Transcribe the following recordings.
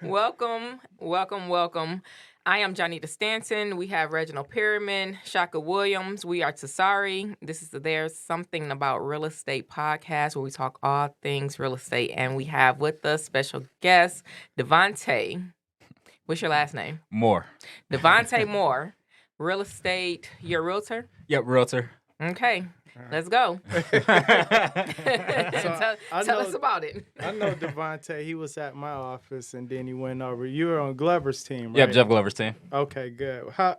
Welcome, welcome, welcome. I am Jonnita Stanton. We have Reginald Perryman, Kashka Williams. We are TSARE. This is the There's Something About Real Estate podcast where we talk all things real estate. And we have with us special guest, Davonte. What's your last name? Moore. Davonte Moore. Real estate, you're a realtor? Yep, realtor. Okay. Let's go. Tell us about it. I know Davonte. He was at my office, and then he went over. You were on Glover's team, right? Yep, Jeff Glover's team. Okay, good. How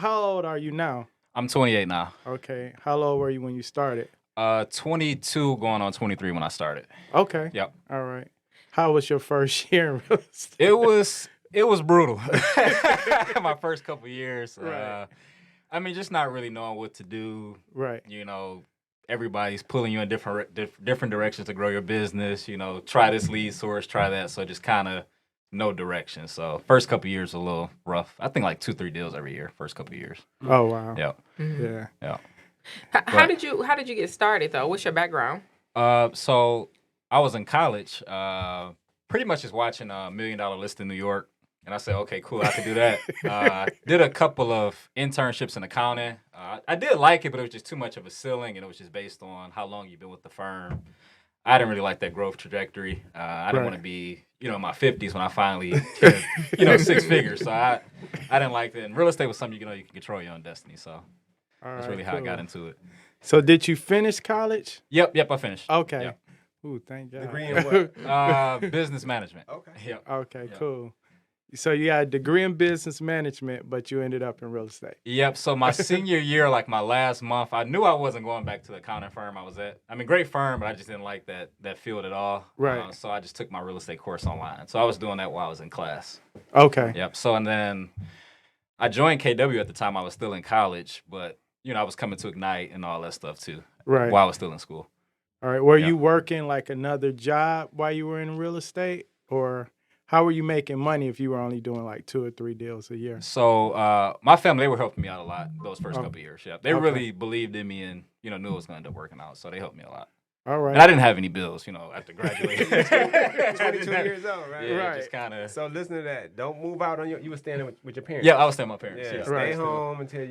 old are you now? I'm 28 now. Okay. How old were you when you started? 22 going on 23 when I started. Okay. Yep. All right. How was your first year in real estate? It was brutal. My first couple years. Right. Just not really knowing what to do. Right. Everybody's pulling you in different directions to grow your business. Try this lead source, try that. So just kind of no direction. So first couple years a little rough. I think like 2-3 deals every year. First couple years. Oh wow. Yep. Mm-hmm. Yeah. Yeah. How did you get started though? What's your background? So I was in college, pretty much just watching $1 Million List in New York. And I said, okay, cool, I could do that. Did a couple of internships in accounting. I did like it, but it was just too much of a ceiling, and it was just based on how long you've been with the firm. I didn't really like that growth trajectory. I didn't want to be, in my 50s when I finally hit, 6 figures. So I didn't like that. And real estate was something, you can control your own destiny. So that's really how I got into it. So did you finish college? Yep, I finished. Okay. Yep. Ooh, thank God. Degree in what? Business management. Okay. Yep. Okay, Yep. cool. So you had a degree in business management, but you ended up in real estate. Yep. So my senior year, like my last month, I knew I wasn't going back to the accounting firm I was at. Great firm, but I just didn't like that field at all. Right. So I just took my real estate course online. So I was doing that while I was in class. Okay. Yep. So and then I joined KW at the time. I was still in college, but I was coming to Ignite and all that stuff too. Right. While I was still in school. All right. Were you working like another job while you were in real estate, or how were you making money if you were only doing like 2 or 3 deals a year? So my family, they were helping me out a lot those first couple of years. Yeah, they really believed in me and knew it was going to end up working out. So they helped me a lot. All right. And I didn't have any bills, after graduating. 22 years old, right? Yeah, Right. just kind of. So listen to that. Don't move out on you were staying with your parents. Yeah, I was staying with my parents. Yeah, Yeah. stay Right. home until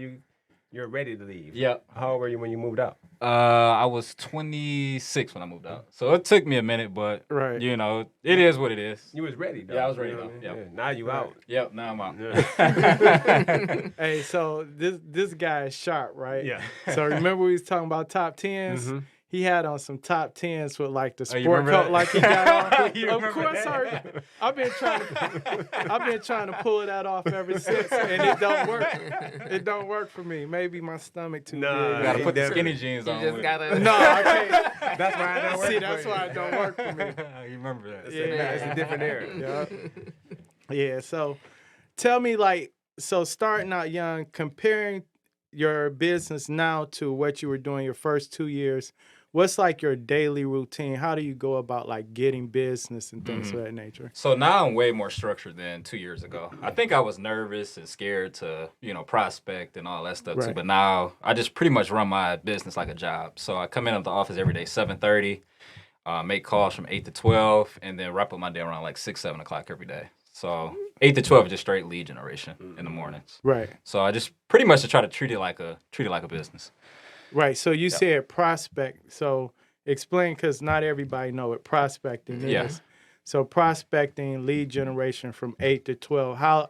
you're ready to leave. Yep. How old were you when you moved out? I was 26 when I moved out. So it took me a minute, but Right. it is what it is. You was ready, though. Yeah, I was ready, You know though. what I mean? Yep. Yeah, now you out. Yep, now I'm out. Yeah. Hey, so this guy is sharp, right? Yeah. So remember we was talking about top 10s? Mhm. He had on some top 10s with like the Oh, you sport remember coat that? like he got on. You Of remember course, that? I've been trying to pull that off ever since, and it don't work. It don't work for me. Maybe my stomach too Nah, You gotta big. put the definitely- skinny jeans You on. just with it. gotta. No, I can't. That's why I don't work See, for that's you. why it don't work for me. You remember that? Yeah. It's a different era. Yeah. So tell me, so starting out young, comparing your business now to what you were doing your first 2 years, what's like your daily routine? How do you go about like getting business and things of that nature? So now I'm way more structured than 2 years ago. I think I was nervous and scared to, prospect and all that stuff too. Right. But now I just pretty much run my business like a job. So I come in at the office every day, 7:30, make calls from 8 to 12, and then wrap up my day around like 6-7 o'clock every day. So 8 to 12 is just straight lead generation in the mornings. Right. So I just pretty much try to treat it like a business. Right. So you said prospect. So explain, because not everybody know what prospecting is. Yeah. So prospecting, lead generation from 8 to 12.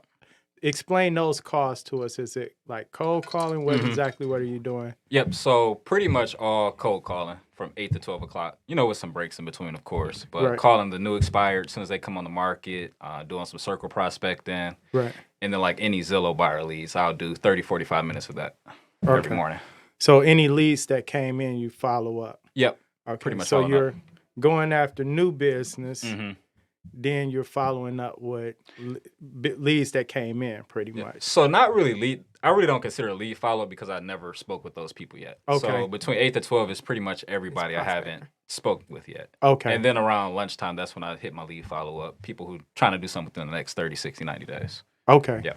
Explain those calls to us. Is it like cold calling? What are you doing? Yep. So pretty much all cold calling from 8 to 12 o'clock, with some breaks in between, of course. But Right. calling the new expired as soon as they come on the market, doing some circle prospecting. Right. And then like any Zillow buyer leads, I'll do 30, 45 minutes of that every morning. So any leads that came in, you follow up. Yep. Okay. Pretty much So following you're going after new business, Mm-hmm. then you're following up with leads that came in, pretty much. So not really lead. I really don't consider lead follow because I never spoke with those people yet. Okay. So between 8 to 12 is pretty much everybody I haven't spoken with yet. Okay. And then around lunchtime, that's when I hit my lead follow up. People who trying to do something within the next 30, 60, 90 days. Okay. Yeah.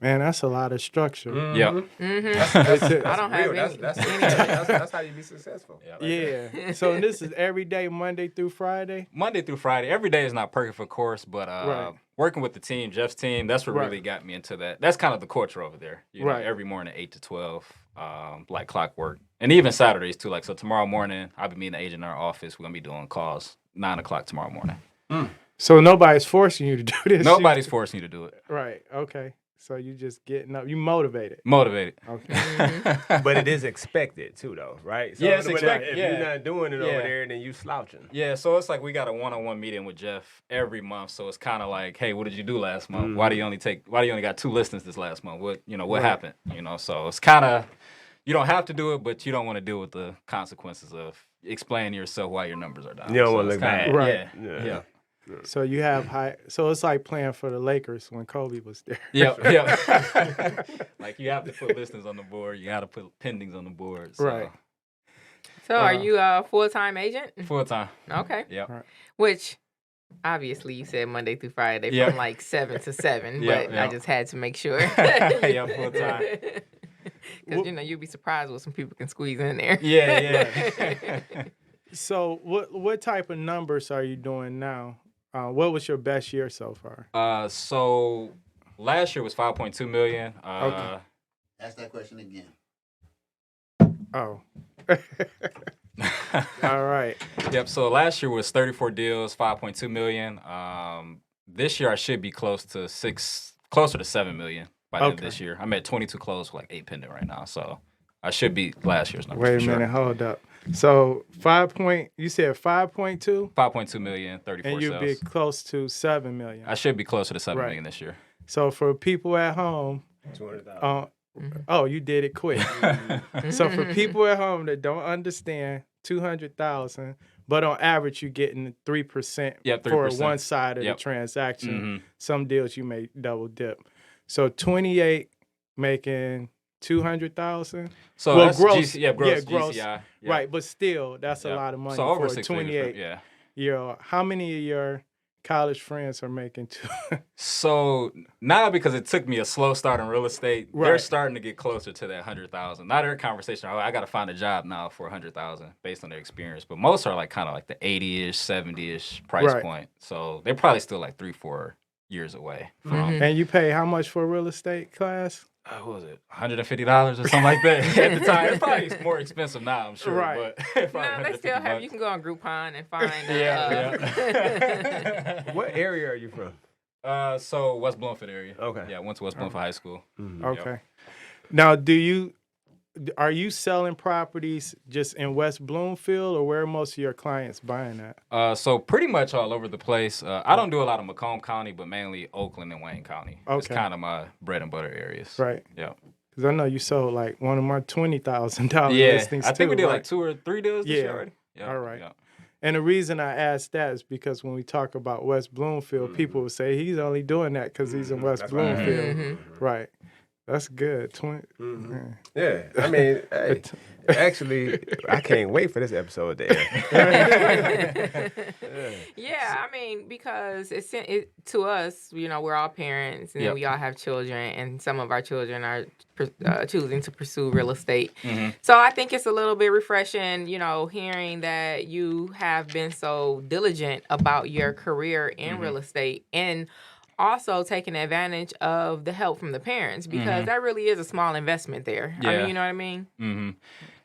Man, that's a lot of structure. Yep. Mm-hmm. I don't have real. any. That's how you be successful. Yeah. So this is every day, Monday through Friday? Monday through Friday. Every day is not perfect, of course, but Right. working with the team, Jeff's team, that's what Right. really got me into that. That's kind of the culture over there. You know, Right. every morning, 8 to 12, like clockwork. And even Saturdays, too. Like, so tomorrow morning, I'll be meeting the agent in our office. We're going to be doing calls 9 o'clock tomorrow morning. So nobody's forcing you to do this? Nobody's forcing you to do it. Right. Okay. So you just getting up. You motivated. Motivated. Okay. But it is expected too, though, right? So Yeah, it's but expected, If yeah. you're not doing it over Yeah. there, then you slouching. Yeah, so it's like we got a one-on-one meeting with Jeff every month. So it's kind of like, hey, what did you do last month? Why do you only got 2 listings this last month? What Right. happened? You know, so it's kind of, you don't have to do it, but you don't want to deal with the consequences of explaining to yourself why your numbers are down. You don't So wanna it's look kinda- bad. Right. Yeah. Yeah. So you have high. So it's like playing for the Lakers when Kobe was there. Yep. Like you have to put listings on the board. You got to put pendings on the board. So. Right. So are you a full-time agent? Full time. Okay. Yep. Right. Which, obviously, you said Monday through Friday Yeah. from like 7 to 7, Yeah, but yeah. I just had to make sure. Yeah, full-time. Because, you'd be surprised what some people can squeeze in there. Yeah. So what type of numbers are you doing now? What was your best year so far? So last year was 5.2 million. Okay. Ask that question again. Oh. All right. Yep. So last year was 34 deals, 5.2 million. This year I should be closer to 7 million by the end of Okay. this year. I'm at 22 closed with like 8 pending right now. So I should be last year's number. Wait a for sure. minute. Hold up. So you said 5.2, 5.2 million, 34 and you'd sales. be close to 7 million. I should be closer to 7 Right. million this year. So for people at home, 200,000. oh, you did it quick. So for people at home that don't understand, 200,000, but on average you're getting 3%, Yep, for 3%. one side of Yep. the transaction. Mhm. Some deals you may double dip. So 28 making 200,000. So Well, that's gross. GC, yeah, gross, Yeah, gross. GCI. Yeah. Right, but still that's a Yeah. lot of money So over for 6 28 figures. Yeah. year old. How many of your college friends are making So now, because it took me a slow start in real estate, they're Right. starting to get closer to that 100,000. Now their conversation, I got to find a job now for 100,000 based on their experience. But most are like kind of like the 80-ish, 70-ish price Right. point. So they're probably still like 3-4 years away from. And you pay how much for a real estate class? What was it? $150 or something like that at the time. It's probably more expensive now, I'm sure. Right. But No, probably they still have. You $150. can go on Groupon and find. Yeah. What area are you from? So West Bloomfield area. Okay. Yeah, went to West Bloomfield High School. Okay. Now, are you selling properties just in West Bloomfield, or where are most of your clients buying at? So pretty much all over the place. I don't do a lot of Macomb County, but mainly Oakland and Wayne County. It's Okay. kind of my bread and butter areas. Right. Yeah. Because I know you sold like one of my $20,000 Yeah. listings I think we too, did right? like 2 or 3 deals this Yeah. year already. Yeah. All right. Yeah. And the reason I asked that is because when we talk about West Bloomfield, people will say he's only doing that because he's in West That's right. Bloomfield. Right. That's good. Yeah, I mean, hey, actually, I can't wait for this episode to air. Yeah, I mean, because to us, we're all parents, and Yep. we all have children, and some of our children are choosing to pursue real estate. Mm-hmm. So I think it's a little bit refreshing, hearing that you have been so diligent about your career in real estate, and also taking advantage of the help from the parents, because that really is a small investment there. I Yeah. mean, you know what I mean? Mm-hmm.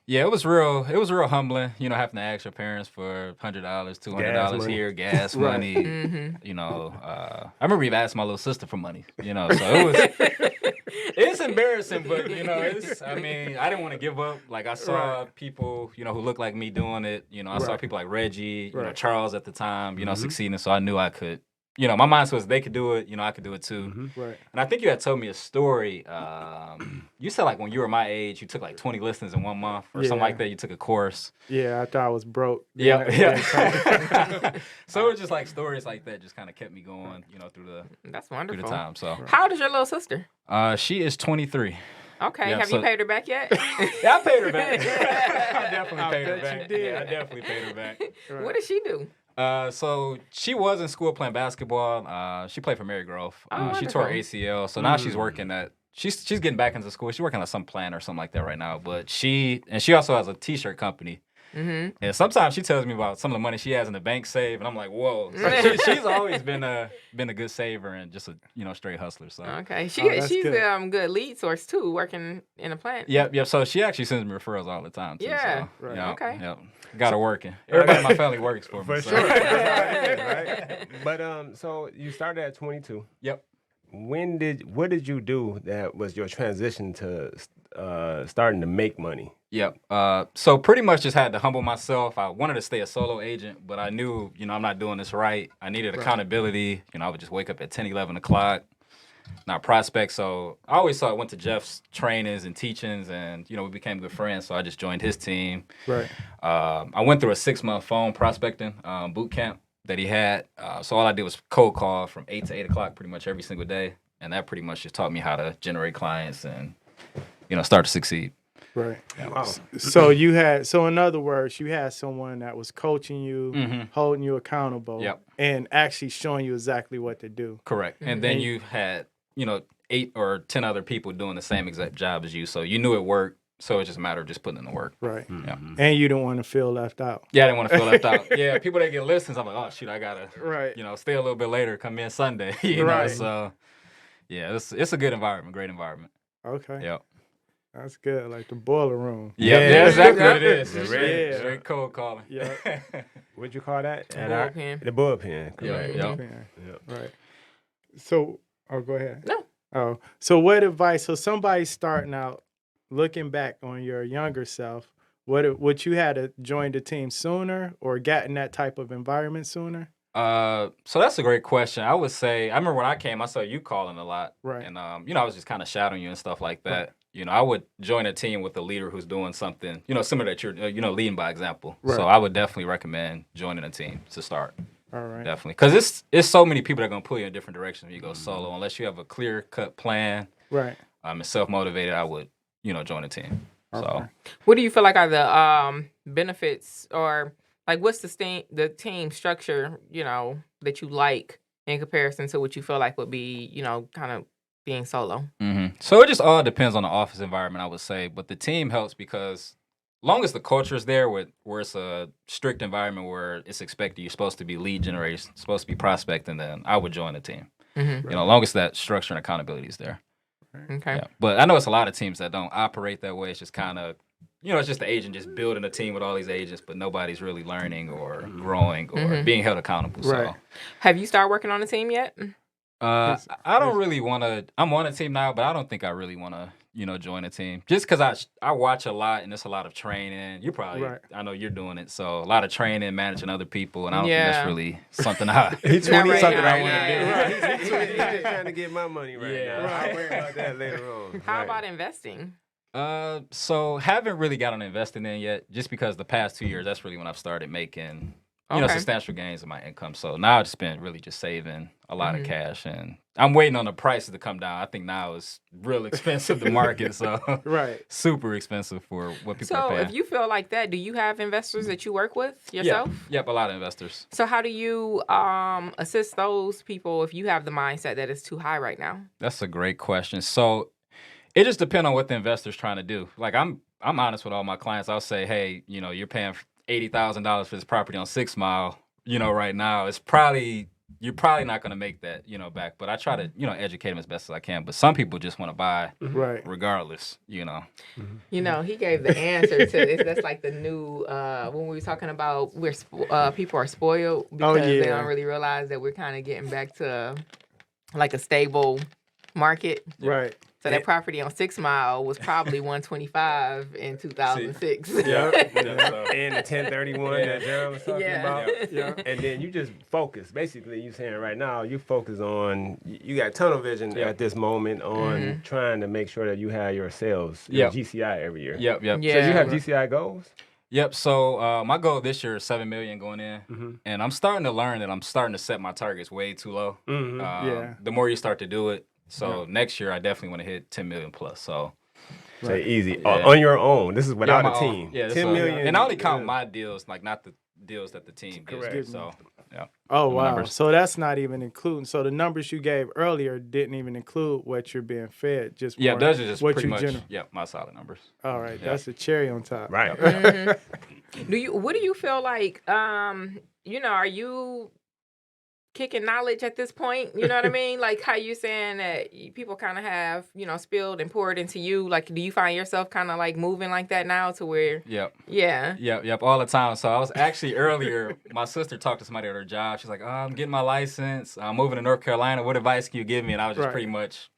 Yeah, it was real humbling, having to ask your parents for $100, $200 money. here, gas Right. money. I remember even asking my little sister for money, so it was, it's embarrassing, but, I didn't want to give up. Like, I saw people, who looked like me doing it. I saw Right. people like Reggie, Right. Charles at the time, succeeding, so I knew I could. My mindset was they could do it, I could do it too. Right. And I think you had told me a story. You said like when you were my age, you took like 20 listings in 1 month or something Yeah. like that. You took a course. Yeah, I thought I was broke. Yeah. Yeah. So it was just like stories like that just kind of kept me going, through That's the wonderful. time. So How old is your little sister? she is 23. Okay, Yeah, have you so- paid her back yet? Yeah, I paid her back. I definitely I paid her bet you back. did. Yeah, I definitely paid her back. What does she do? So she was in school playing basketball. She played for Mary Grove. Oh, She tore wonderful. ACL, so now she's working at she's getting back into school. She's working on some plan or something like that right now. But she also has a T-shirt company. Mm-hmm. And sometimes she tells me about some of the money she has in the bank saved, and I'm like, whoa. So she's always been a good saver and just a straight hustler. So Okay, she's good. a good lead source too, working in a plant. Yep. So she actually sends me referrals all the time too. Yeah. So, Right. yep, Okay. Yep. Got her working. Everybody in my family works for me. For so. sure. That's how it is, right? But so you started at 22. Yep. What did you do that was your transition to starting to make money? Yep. So pretty much just had to humble myself. I wanted to stay a solo agent, but I knew, I'm not doing this right. I needed accountability. I would just wake up at 10, 11 o'clock, not prospect. So I always thought I went to Jeff's trainings and teachings, and, we became good friends. So I just joined his team. Right. I went through a 6-month phone prospecting boot camp that he had. So all I did was cold call from 8 to 8 o'clock pretty much every single day. And that pretty much just taught me how to generate clients and, start to succeed. Right. Wow. So in other words, you had someone that was coaching you, holding you accountable, Yep. and actually showing you exactly what to do. Correct. And then you had, 8 or 10 other people doing the same exact job as you. So you knew it worked. So it's just a matter of just putting in the work. Right. Yeah. And you don't want to feel left out. Yeah, I didn't want to feel left out. Yeah, people that get listings, I'm like, oh, shoot, I got to, Right. stay a little bit later, come in Sunday. Right. So, yeah, it's a good environment, great environment. Okay. Yep. That's good. Like the boiler room. Yeah, that's exactly what it is. Yeah. Straight cold calling. Yeah. What'd you call that? Bullpen. The bullpen. Correct. Yeah. Right. So, go ahead. No. Oh, so what advice? So somebody's starting out, looking back on your younger self, would you had to join the team sooner or get in that type of environment sooner? So that's a great question. I would say, I remember when I came, I saw you calling a lot. Right. And, I was just kind of shadowing you and stuff like that. Right. I would join a team with a leader who's doing something, similar that you're, leading by example. Right. So I would definitely recommend joining a team to start. All right. Definitely. Because it's so many people that are going to pull you in different directions when you go solo. Unless you have a clear-cut plan Right. And self-motivated, I would, join a team. Okay. So What do you feel like are the benefits, or like what's the team structure, that you like in comparison to what you feel like would be, kind of being solo? So it just all depends on the office environment, I would say. But the team helps because long as the culture is there where it's a strict environment where it's expected you're supposed to be lead generation, supposed to be prospecting, then I would join the team. Long as that structure and accountability is there. Okay. Yeah. But I know it's a lot of teams that don't operate that way. It's just kind of, it's just the agent just building a team with all these agents, but nobody's really learning or growing or being held accountable. Right. So, Have you started working on a team yet? I don't really want to. I'm on a team now, but I don't think I really want to, join a team. Just because I watch a lot and it's a lot of training. You probably, I know you're doing it, so a lot of training, managing other people, and I don't think that's really something He's Not 20, right something now, I want to yeah. do. Right. He's just trying to get my money right Yeah. now. I'll worry about that later on. How about investing? So haven't really got on investing in yet, just because the past 2 years, that's really when I've started making, substantial gains in my income. So now I've just been really just saving a lot of cash, and I'm waiting on the prices to come down. I think now it's real expensive, the market, so Right. super expensive for what people are So paying. if you feel like that, do you have investors that you work with yourself? Yep, a lot of investors. So how do you assist those people if you have the mindset that it's too high right now? That's a great question. So it just depends on what the investor's trying to do. Like I'm honest with all my clients. I'll say, hey, you're paying $80,000 for this property on 6 Mile. Right now, you're probably not going to make that, back. But I try to, educate them as best as I can. But some people just want to buy, Right. regardless. He gave the answer to this. That's like the new when we were talking about where people are spoiled because they don't really realize that we're kind of getting back to like a stable market. Right. So that property on 6 Mile was probably 125 in 2006. Yeah. And the 1031 that John was talking about. Yeah. And then you just focus. Basically, you saying right now, you focus on, you got tunnel vision at this moment on trying to make sure that you have your sales, your GCI every year. Yep. Yeah. So you have GCI goals? Yep. So my goal this year is $7 million going in, and I'm starting to learn that I'm starting to set my targets way too low. The more you start to do it, so next year I definitely want to hit 10 million plus. So say easy on your own. This is without a team. Yeah, 10 million, and I only count my deals, like not the deals that the team gives me. So Yeah. Oh, The wow. numbers. So that's not even including. So the numbers you gave earlier didn't even include what you're being fed. Just Yeah, more those are just what pretty you much. gener- Yeah, my solid numbers. All right, Yeah. that's the cherry on top. Right. What do you feel like? Are you kicking knowledge at this point? You know what I mean? Like how you saying that people kind of have spilled and poured into you. Like, do you find yourself kind of like moving like that now to where? Yep. Yeah. Yep, all the time. So I was actually earlier, my sister talked to somebody at her job. She's like, I'm getting my license. I'm moving to North Carolina. What advice can you give me? And I was just pretty much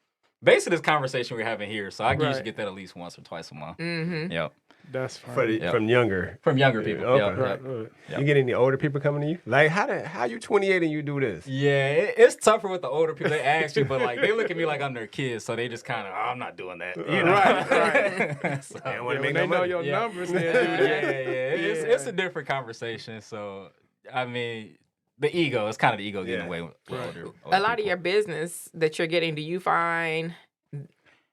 basically this conversation we're having here. So I can usually get that at least once or twice a month. Mm-hmm. Yep. That's funny. From younger people. Okay. Yep. Right. You get any older people coming to you? Like how you 28 and you do this? Yeah, it's tougher with the older people. They ask you, but like they look at me like I'm their kid, so they just kind of, I'm not doing that. You know? Right. So, They want to When make they no know money. your numbers, they'll do yeah, that. It's a different conversation. So I mean, the ego. It's kind of the ego getting away with older A lot of people. your business that you're getting, do you find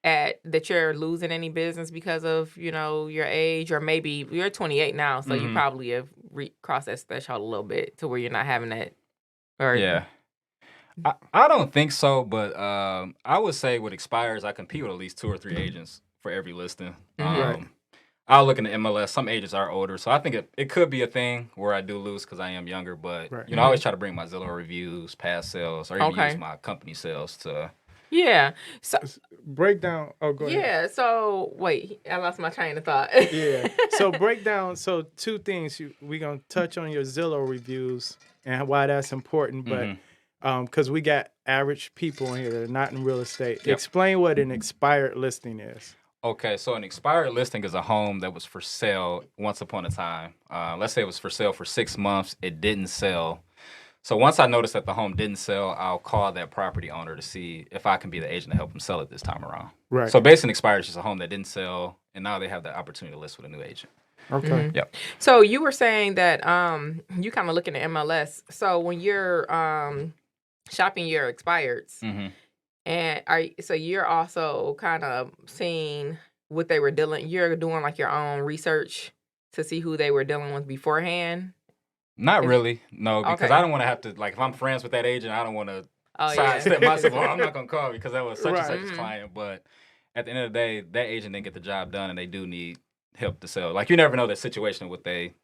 that you're losing any business because of your age, or maybe you're 28 now, so you probably have crossed that threshold a little bit to where you're not having that? Or Yeah. I don't think so, but I would say with expires, I compete with at least 2 or 3 agents for every listing. Right. I'll look in the MLS. Some agents are older, so I think it could be a thing where I do lose because I am younger. But I always try to bring my Zillow reviews, past sales, or even use my company sales to. Yeah. So Break down. Oh, go ahead. yeah. So wait, I lost my train of thought. Yeah. So break down. So 2 things. We're going to touch on your Zillow reviews and why that's important. But because we got average people in here that are not in real estate. Yep. Explain what an expired listing is. Okay, so an expired listing is a home that was for sale once upon a time. Let's say it was for sale for 6 months. It didn't sell. So once I notice that the home didn't sell, I'll call that property owner to see if I can be the agent to help them sell it this time around. Right. So basically, expired is just a home that didn't sell, and now they have the opportunity to list with a new agent. Okay. Yep. So you were saying that you kind of look in the MLS. So when you're shopping your expireds, and so you're also kind of seeing what they were dealing. You're doing like your own research to see who they were dealing with beforehand. Not really, no, because Okay. I don't want to have to, like, if I'm friends with that agent, I don't want to Oh, sidestep myself. Well, I'm not going to call because that was such and Right. such a client. But at the end of the day, that agent didn't get the job done, and they do need help to sell. Like, you never know that situation what they,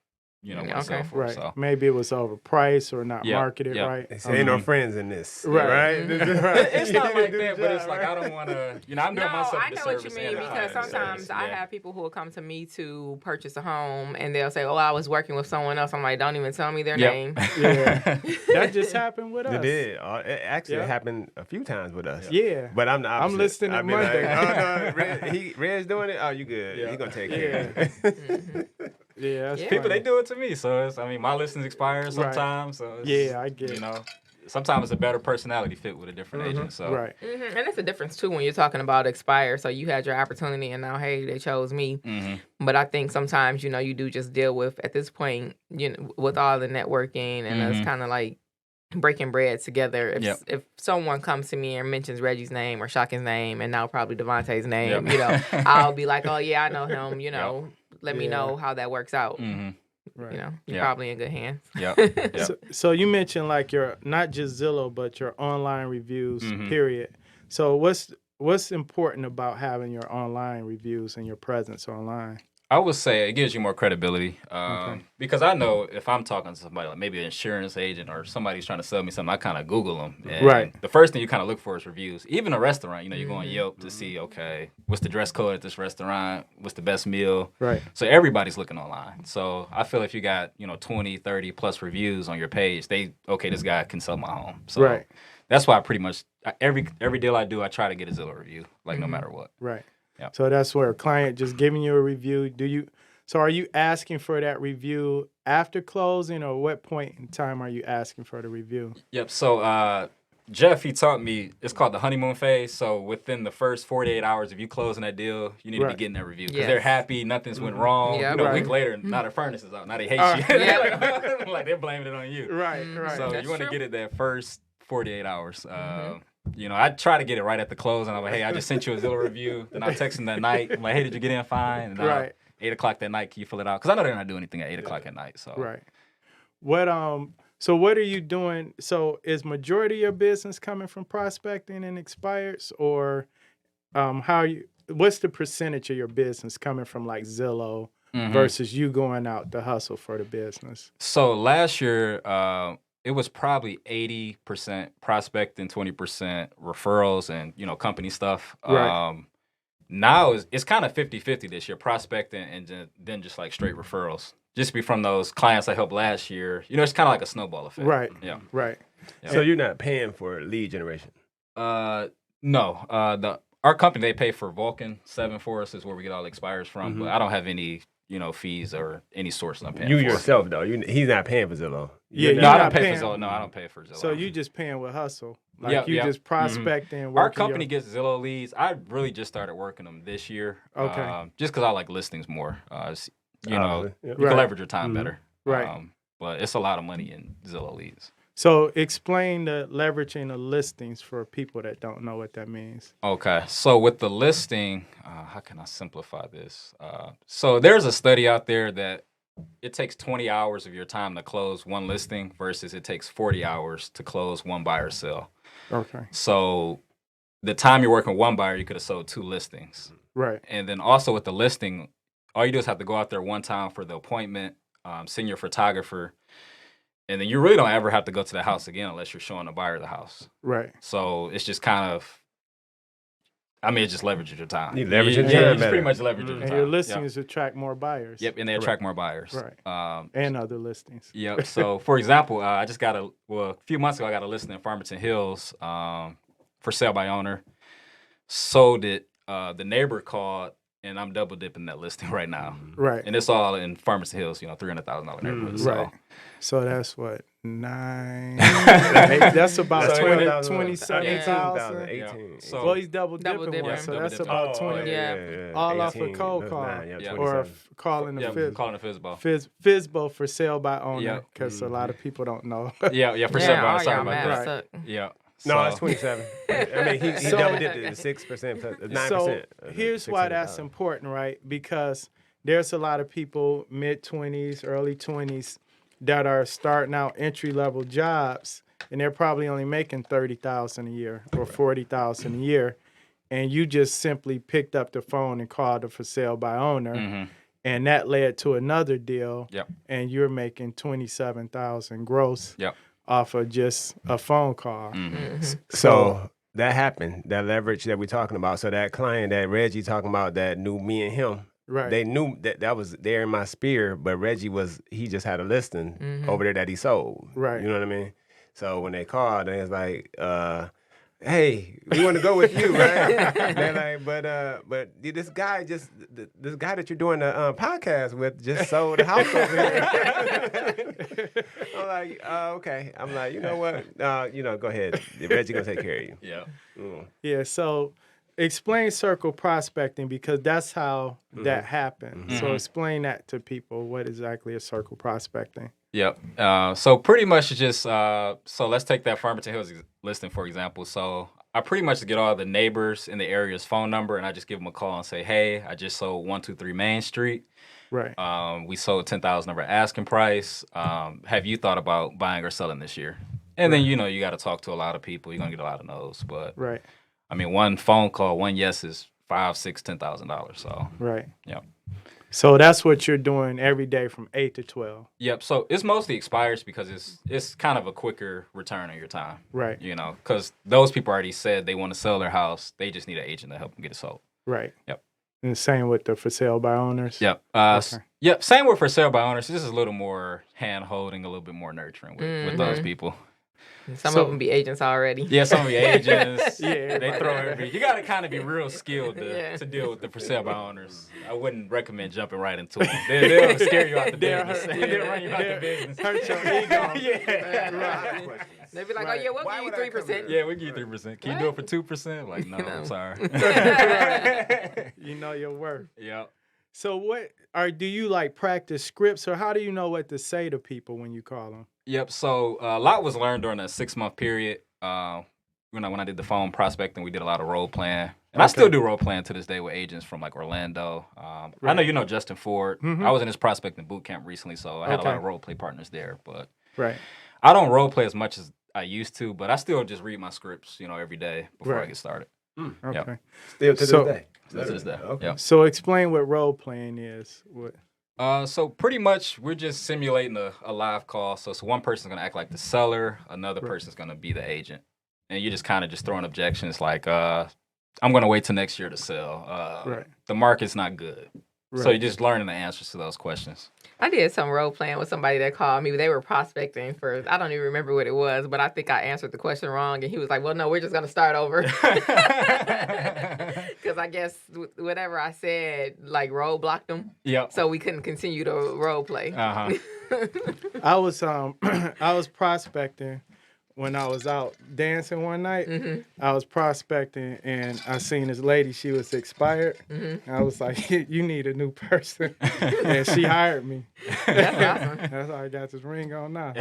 want to sell for. Right. So. Maybe it was overpriced or not marketed right. They say ain't no friends in this. Right. Right. It's not like that, but it's like I don't want to, I'm doing myself I a know what you disservice mean, and because client a sometimes disservice. I have people who will come to me to purchase a home, and they'll say, "Oh, I was working with someone else." I'm like, "Don't even tell me their name." Yeah. That just happened with us. It did. It actually Yeah. happened a few times with us. Yeah. But I'm the opposite. I'm listening I at be like, Monday. oh, no, Red's doing it? Oh, you good. Yeah. He going to take Yeah. care. Yeah, that's People, funny. they do it to me. So, my listings expire sometimes. So it's, Yeah, I get it. sometimes it's a better personality fit with a different agent. So, Right. And it's a difference too when you're talking about expire. So you had your opportunity, and now, hey, they chose me. But I think sometimes, you do just deal with, at this point, with all the networking and us kind of like breaking bread together. If someone comes to me and mentions Reggie's name or Shaka's name, and now probably Davonte's name, I'll be like, oh yeah, I know him. Let me know how that works out. Right. You're probably in good hands. So you mentioned like your not just Zillow but your online reviews. Period. So what's important about having your online reviews and your presence online? I would say it gives you more credibility because I know if I'm talking to somebody, like maybe an insurance agent or somebody who's trying to sell me something, I kind of Google them. And Right. the first thing you kind of look for is reviews. Even a restaurant, you go on Yelp to see, okay, what's the dress code at this restaurant? What's the best meal? Right. So everybody's looking online. So I feel if you got, 20, 30 plus reviews on your page, this guy can sell my home. So Right. that's why I pretty much, every deal I do, I try to get a Zillow review, like no matter what. Right. Yep. So that's where a client just giving you a review. So are you asking for that review after closing, or what point in time are you asking for the review? Yep. So Jeff, he taught me, it's called the honeymoon phase. So within the first 48 hours, if you closing that deal, you need to be getting that review because they're happy, nothing's went wrong. Yeah, a week later, now their furnace is out. Now they hate you. like they're blaming it on you. Right. So That's you want to true. get it that first 48 hours. I try to get it right at the close, and I'm like, hey, I just sent you a Zillow review. Then I text them that night. I'm like, hey, did you get in fine? And Right. 8 o'clock that night, can you fill it out? Because I know they're not doing anything at 8 o'clock at night. So Right. What So what are you doing? So is majority of your business coming from prospecting and expires, or what's the percentage of your business coming from like Zillow versus you going out to hustle for the business? So last year, it was probably 80% prospecting, 20% referrals and, company stuff. Right. Now it's kind of 50-50 this year, prospecting and then just like straight referrals. Just be from those clients I helped last year. It's kind of like a snowball effect. Right. Yeah. Right. Yeah. So you're not paying for lead generation? No. Our company, they pay for Vulcan 7 for us is where we get all the expires from, but I don't have any, fees or any source I'm paying you for. Yourself, though. He's not paying for Zillow. Yeah, No, I don't pay for Zillow. No, I don't pay for Zillow. So you just paying with hustle. Like Yep, you yep. just prospecting. Our company gets Zillow leads. I really just started working them this year. Okay. Just because I like listings more. You Right. can leverage your time better. Right. But it's a lot of money in Zillow leads. So explain the leveraging of listings for people that don't know what that means. Okay. So with the listing, how can I simplify this? So there's a study out there that it takes 20 hours of your time to close one listing versus it takes 40 hours to close one buyer sale. Okay. So the time you're working with one buyer, you could have sold 2 listings. Right. And then also with the listing, all you do is have to go out there one time for the appointment, send your photographer, and then you really don't ever have to go to the house again unless you're showing the buyer the house. Right. So it's just kind of, it just leverages your time. You leverage your Yeah, time it's better. pretty much leverage your And time. your listings attract more buyers. Yep, and they attract more buyers. Right. And other listings. Yep. So, for example, I just got a few months ago, I got a listing in Farmington Hills for sale by owner. Sold it. The neighbor called, and I'm double dipping that listing right now. Right. And it's all in Farmington Hills, $300,000 neighborhood. So. Right. So that's what, 9? That's about 27,000. 18. So, Well, he's double dipping one, so Double that's dipping. about 20. All off a 18, cold that's call. 9, yeah, Or 27. calling the calling a FISBO. FISBO for sale by owner, Yep. because a lot of people don't know. Yeah, for sale by all owner. Sorry y'all about math that. suck. Yeah. No, So- it's 27. I mean, he So- double dipped it to 6%, 9%. So here's why that's 600,000. important, right? Because there's a lot of people mid-20s, early 20s that are starting out entry-level jobs, and they're probably only making $30,000 a year or $40,000 a year, and you just simply picked up the phone and called a for sale by owner, and that led to another deal, Yep. and you're making $27,000 gross Yep. off of just a phone call. So that happened, that leverage that we're talking about. So that client that Reggie talking about that knew me and him, Right. they knew that was there in my sphere, but Reggie he just had a listing over there that he sold. Right. You know what I mean? So when they called, they was like, hey, we want to go with you, right? They're like, but this guy that you're doing the podcast with just sold the house over here. I'm like, okay. I'm like, you know what? Go ahead. Reggie gonna take care of you. Yeah. Yeah, so explain circle prospecting, because that's how that happened. So explain that to people. What exactly is circle prospecting? Yep. So pretty much just so let's take that Farmington Hills listing for example. So I pretty much get all the neighbors in the area's phone number, and I just give them a call and say, hey, I just sold 123 Main Street. Right. We sold 10,000 over asking price. Have you thought about buying or selling this year? And then you got to talk to a lot of people. You're gonna get a lot of no's, but Right. one phone call, one yes is $5,000, $6,000, $10,000. So Right. yeah. So that's what you're doing every day from 8 to 12. Yep. So it's mostly expires because it's kind of a quicker return on your time. Right. Because those people already said they want to sell their house. They just need an agent to help them get it sold. Right. Yep. And same with the for sale by owners. Yep. Okay. Yep. Same with for sale by owners. This is a little more hand holding, a little bit more nurturing with those people. Some of them be agents already. Yeah, some of the agents. Yeah, They throw every. You got to kind of be real skilled Yeah. to deal with the for sale by owners. I wouldn't recommend jumping right into them. They'll scare you out the They'll business. hurt- They'll run you out the they'll business. hurt your ego. Yeah. They be like, Right. oh yeah, we'll Why give you would I come 3%. Yeah, we give you 3%. Can you do it for 2%? Like, no, I'm sorry. You know your worth. Yep. So do you like practice scripts, or how do you know what to say to people when you call them? Yep. So a lot was learned during a 6-month period. When I did the phone prospecting, we did a lot of role playing, and I still do role playing to this day with agents from like Orlando. I know you know Justin Ford. I was in his prospecting boot camp recently, so I had a lot of role play partners there. But Right. I don't role play as much as I used to, but I still just read my scripts, every day before I Right. get started. Okay. Still to So- this day. This is that. Okay. Yep. So explain what role playing is. What? So pretty much we're just simulating a live call. So one person's gonna act like the seller, another Right. person's gonna be the agent, and you're just kind of just throwing objections like, I'm gonna wait till next year to sell. Right. The market's not good. So you're just learning the answers to those questions. I did some role playing with somebody that called me. They were prospecting for, I don't even remember what it was, but I think I answered the question wrong. And he was like, well, no, we're just going to start over. Because I guess whatever I said, like, roadblocked them. Yep. So we couldn't continue to role play. Uh-huh. I was I was prospecting when I was out dancing one night. I was prospecting and I seen this lady. She was expired. I was like, "You need a new person," and she hired me. That's awesome. That's how I got this ring on now.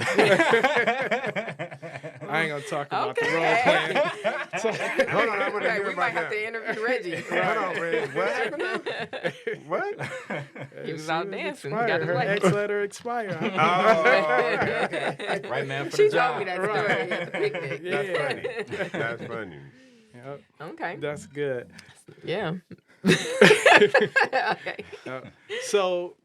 I ain't gonna talk about the role playing. Hold on, I want to Right, hear we might about have to that. interview Reggie. Hold on, Red. What happened now? What? He was She out dancing. He got expired. his Her way. ex let her expire. Oh, okay. Right man for She the told job. me that story at the picnic. That's Yeah. funny. That's funny. Yep, Okay. that's good. Yeah. Okay. So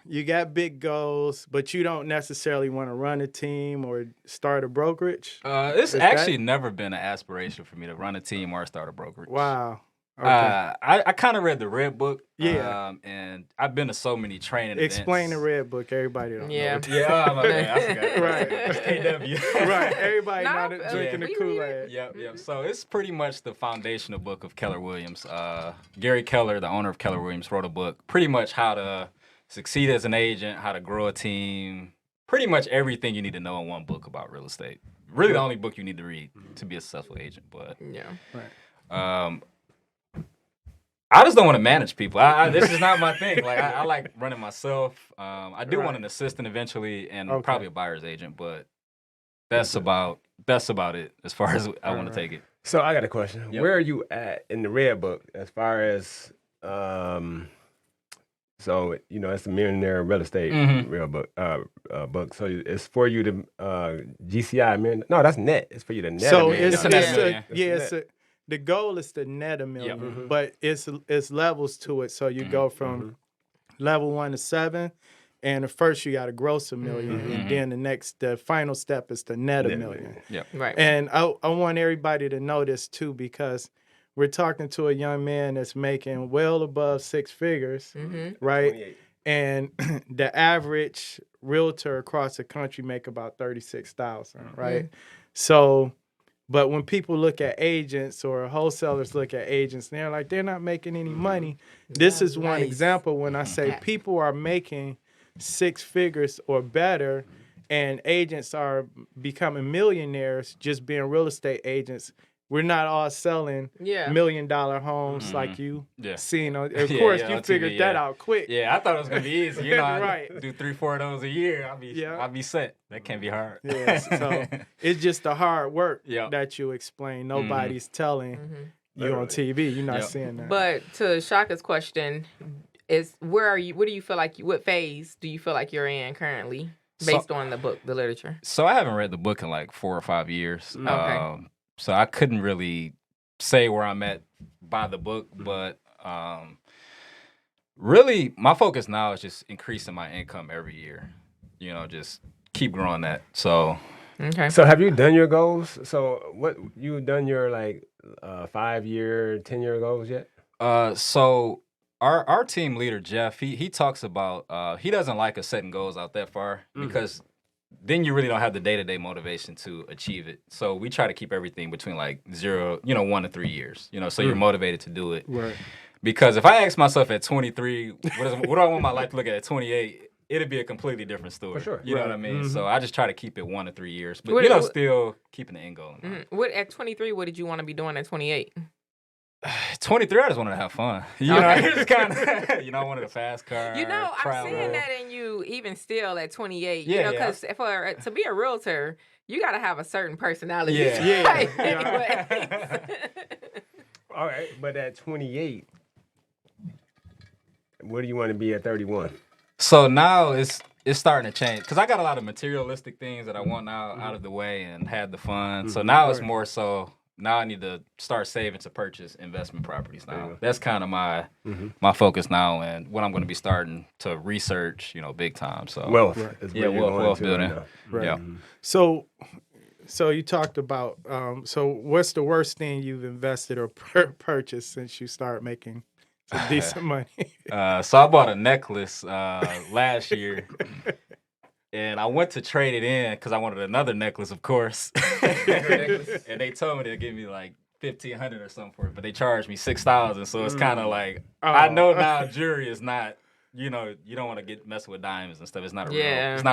you got big goals, but you don't necessarily want to run a team or start a brokerage. It's Is actually that- never been an aspiration for me to run a team or start a brokerage. Wow. Okay. I kind of read the Red Book. Yeah. And I've been to so many training Explain the events. Red Book. Everybody don't Yeah. know. Yeah, my bad. I forgot. Right. KW. Right. Everybody Nah, not yeah. drinking the We Kool-Aid. Yep. So it's pretty much the foundational book of Keller Williams. Gary Keller, the owner of Keller Williams, wrote a book pretty much how to succeed as an agent, how to grow a team, pretty much everything you need to know in one book about real estate. Really the only book you need to read to be a successful agent. But Yeah. I just don't want to manage people. This is not my thing. Like I like running myself. I do want an assistant eventually and Okay. probably a buyer's agent, but that's about it as far as I want to take it. So I got a question. Yep. Where are you at in the Red Book as far as so it's a millionaire real estate real book book. So it's for you to GCI million. No, that's net. It's for you to net. So $1 million. it's, a net it's million. the goal is to net $1 million, Mhm. but it's levels to it. So you go from level 1 to 7, and at first you got to gross $1 million, and then the final step is to net $1 million. Right. And I want everybody to know this too, because we're talking to a young man that's making well above 6 figures, right? 28. And the average realtor across the country make about 36,000, right? So, but when people look at agents or wholesalers look at agents, they're like, they're not making any money. This is one Nice. example when I say people are making 6 figures or better, and agents are becoming millionaires just being real estate agents. We're not all selling Yeah. $1 million homes like you Yeah. seen. Of Yeah, course, yeah, you on TV, figured that yeah. out quick. Yeah, I thought it was gonna be easy. You know, I Right. do 3-4 of those a year. I'll Yeah. be set. That can't be hard. Yes, so it's just the hard work Yeah. that you explain. Nobody's telling you on TV. You're not Yep. seeing that. But to Shaka's question, is where are you? What do you feel like? What phase do you feel like you're in currently, based on the book, the literature? So I haven't read the book in like 4 or 5 years. Okay. So I couldn't really say where I'm at by the book, but really my focus now is just increasing my income every year. You know, just keep growing that. So Okay. So have you done your goals? So what you done your 5-year, 10-year goals yet? so our team leader Jeff, he talks about he doesn't like us setting goals out that far because then you really don't have the day-to-day motivation to achieve it. So we try to keep everything between 0, 1 to 3 years. So you're motivated to do it. Right. Because if I ask myself at 23, what do I want my life to look at 28? It'd be a completely different story. For sure. You know what I mean? So I just try to keep it 1 to 3 years, but What- still keeping the end goal in mind. What at 23? What did you want to be doing at 28? 23, I just wanted to have fun. You know, Okay. just kind of, I wanted a fast car. You know, travel. I'm seeing that in you even still at 28. Yeah, yeah. Because to be a realtor, you got to have a certain personality. Yeah. Yeah, Right? yeah. Anyways. All right, but at 28, where do you want to be at 31? So now it's starting to change because I got a lot of materialistic things that I want now out of the way and had the fun. So now it's more so now I need to start saving to purchase investment properties now. That's kind of my focus now and what I'm going to be starting to research, big time. So Wealth. wealth building. Right. Yeah. So you talked about. So what's the worst thing you've invested or purchased since you started making some decent money? So I bought a necklace last year. And I went to trade it in because I wanted another necklace, of course. And they told me they'd give me like $1,500 or something for it, but they charged me $6,000. So it's kind of like I know now jewelry is not, you don't want to get messing with diamonds and stuff. It's not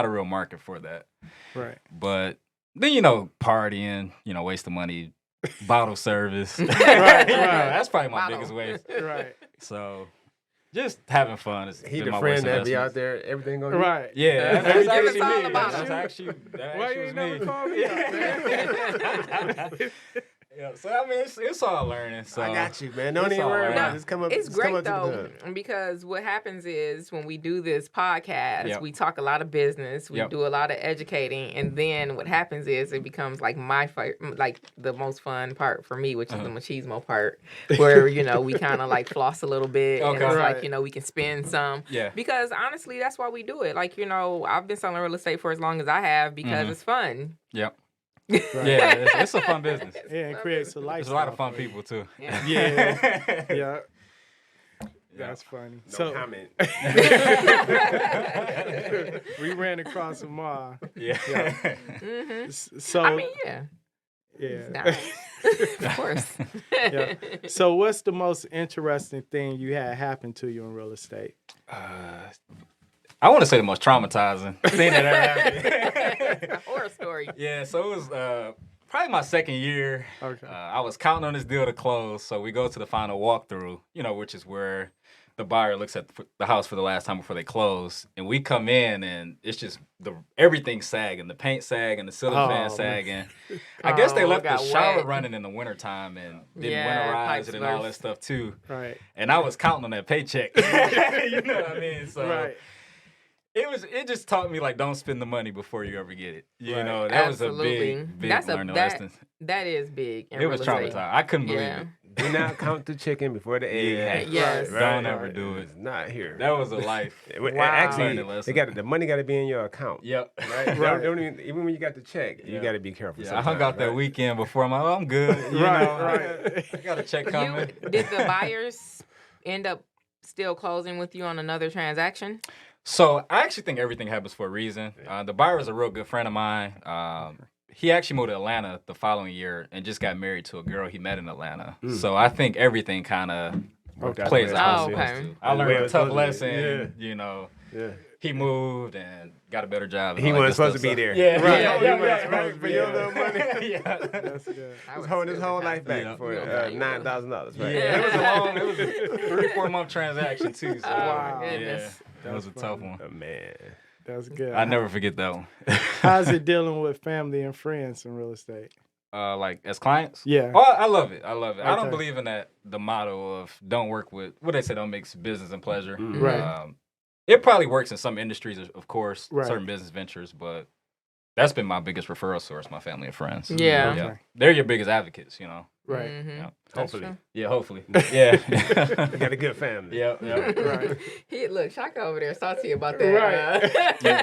a real market for that. Right. But then partying, wasting money, bottle service. Right. That's probably my biggest waste. Right. So. Just having fun. He the friend that be out there, everything going right. Yeah, that's actually all me. about That's him. actually Why you was ain't never me. called me up, man? Yeah, so I mean, it's all learning. So I got you, man. Don't it's even all worry right. about No, it. Just come up. It's just come great up to the though hood. because what happens is when we do this podcast, Yep. we talk a lot of business, we Yep. do a lot of educating, and then what happens is it becomes like like the most fun part for me, which is the machismo part, where we kind of like floss a little bit, and Okay. it's Right. like we can spend some. Yeah. Because honestly, that's why we do it. Like I've been selling real estate for as long as I have because it's fun. Yep. Right. Yeah, it's a fun business. Yeah, it creates a There's lifestyle. a lot of fun for you. people too. Yeah. Yeah. Yeah. That's funny. No comment. We ran across a mall. Yeah. So I mean, yeah. yeah. Nice. Of course. Yeah. So what's the most interesting thing you had happen to you in real estate? I want to say the most traumatizing thing that ever happened. A horror story. Yeah, so it was probably my second year. Okay. I was counting on this deal to close, so we go to the final walkthrough, which is where the buyer looks at the house for the last time before they close, and we come in and it's just everything sagging, the paint sagging, the ceiling fan man. sagging. I guess they left the got shower wet. running in the wintertime and didn't Yeah, winterize pipes it and all that burst. stuff too. Right. And I was counting on that paycheck. You know what I mean? So Right. it just taught me like don't spend the money before you ever get it. You Right. know, that was Absolutely. a big That's learning that lesson. that is big. In It was real estate. traumatizing. I couldn't believe Yeah. it. Do not count the chicken before the egg. Yeah. hatch. Yes. Don't ever do it. It's not here. That was a life. Wow. Wow. Actually, Learning lesson. the money got to be in your account. Yep. Right. Right. Even when you got the check, you Yeah. got to be careful. Yeah, I hung sometimes, out that right? weekend before. I'm like, oh, I'm good. You Right, know, right. I got a check coming. Did the buyers end up still closing with you on another transaction? So I actually think everything happens for a reason. The buyer was a real good friend of mine. He actually moved to Atlanta the following year and just got married to a girl he met in Atlanta. So I think everything kind of Okay. plays Oh, out. okay. I The way learned it a was tough supposed to be. lesson. Yeah. Yeah. He moved and got a better job. and He all that wasn't good supposed to be stuff. there. Yeah, Right. yeah, He yeah, wasn't yeah, supposed right. to For be your there. little money. Yeah. That's good. I would Holding his still whole have life back Yeah. for Yeah. $9,000. Right? Yeah, it was a 3-4 month transaction too. So, Wow. yeah, Goodness. that was a tough one. Oh, man. That's good. I never forget that one. How's it dealing with family and friends in real estate? Like as clients? Yeah. Oh, I love it. I love it. I don't Okay. believe in the motto of don't work with what they say don't mix business and pleasure. Right. It probably works in some industries, of course, Right. certain business ventures, but that's been my biggest referral source, my family and friends. Yeah. Okay. They're your biggest advocates, Right. Mhm. Yeah. That's Hopefully. true. Yeah, hopefully. Yeah. You got a good family. Yeah, yeah. Right. He look Shaka over there salty about that. No.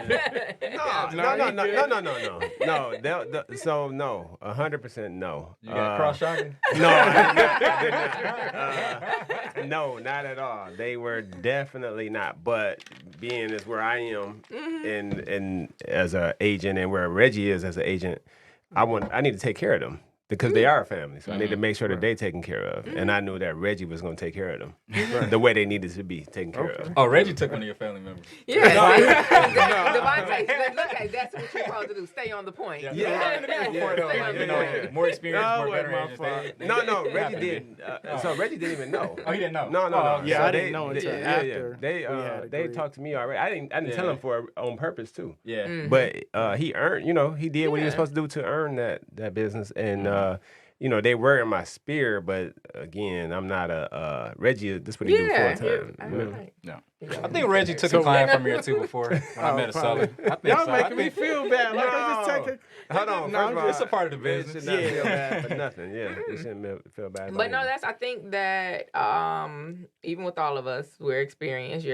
So no, 100% no. You got cross shocking? No, I did not. No, not at all. They were definitely not. But being as where I am, and as an agent, and where Reggie is as an agent, I need to take care of them. Because they are a family, so I need to make sure that they're taken care of. And I knew that Reggie was going to take care of them the way they needed to be taken care of. Oh, Reggie took one of your family members. Yeah. Davonte, look at that's what you're supposed to do. Stay on the point. Yeah. Stay on the point. More experience, No, more it better wasn't agents. my fault. No, Reggie happened to didn't. So Reggie didn't even know. Oh, he didn't know? No. Oh, yeah, So I didn't know until after They we had they agreed. talked to me already. I didn't tell Yeah. him on purpose too. Yeah. But he earned. He did what he was Yeah. supposed to do to earn that business, and you know, they were in my sphere, but again, I'm not a Reggie. This is what he do full time. Right. No. I think Reggie took a client from here too before when I met a seller. I think Y'all so. making me feel bad. Like I just take a. Hold on, No, first of all, It's a part of the it business. should not feel bad for nothing. Yeah, you shouldn't feel bad. But about no, anything. I think that even with all of us, your experience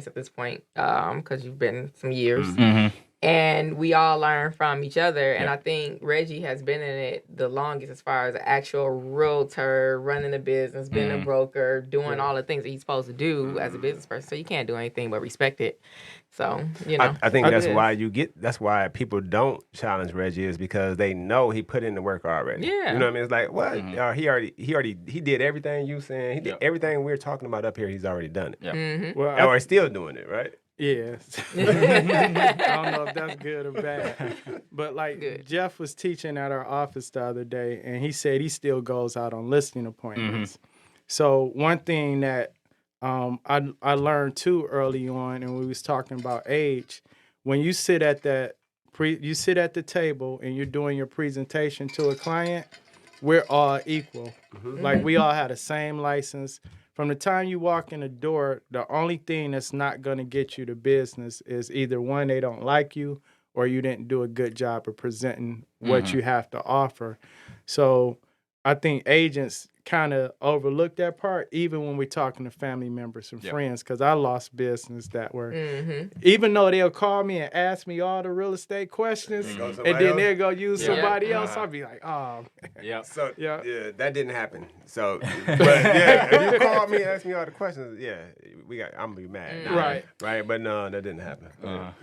at this point, because you've been some years, Mm-hmm. and we all learn from each other. And Yeah. I think Reggie has been in it the longest as far as an actual realtor, running a business, being a broker, doing all the things that he's supposed to do as a business person. So you can't do anything but respect it. So, you know. I think that's it is. why that's why people don't challenge Reggie is because they know he put in the work already. Yeah. You know what I mean? It's like, what? He did everything you saying. He did everything we're talking about up here. He's already done it. Yeah. Mm-hmm. Well, Or he's still doing it, right? Yes. I don't know if that's good or bad. But like Good. Jeff was teaching at our office the other day, and he said he still goes out on listing appointments. So one thing that I learned too early on, and we was talking about age, when you sit at you sit at the table and you're doing your presentation to a client, we're all equal. Like we all have the same license. From the time you walk in the door, the only thing that's not going to get you to business is either one, they don't like you, or you didn't do a good job of presenting what you have to offer. So I think agents kind of overlook that part, even when we're talking to family members and friends, because I lost business that were, even though they'll call me and ask me all the real estate questions, and then they'll go use somebody else, I'll be like, oh. Yeah. So Yeah. that didn't happen. So, but yeah, if you call me and ask me all the questions, I'm gonna be mad. Right. But no, that didn't happen.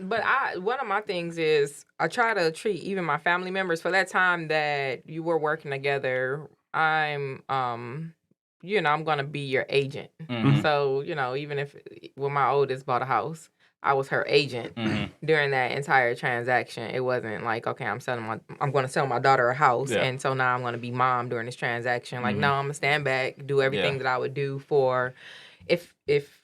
But one of my things is I try to treat even my family members for that time that you were working together. I'm I'm gonna be your agent. So, even if when my oldest bought a house, I was her agent during that entire transaction. It wasn't like, okay, I'm gonna sell my daughter a house, and so now I'm gonna be mom during this transaction. Like, no, I'm gonna stand back, do everything that I would do for if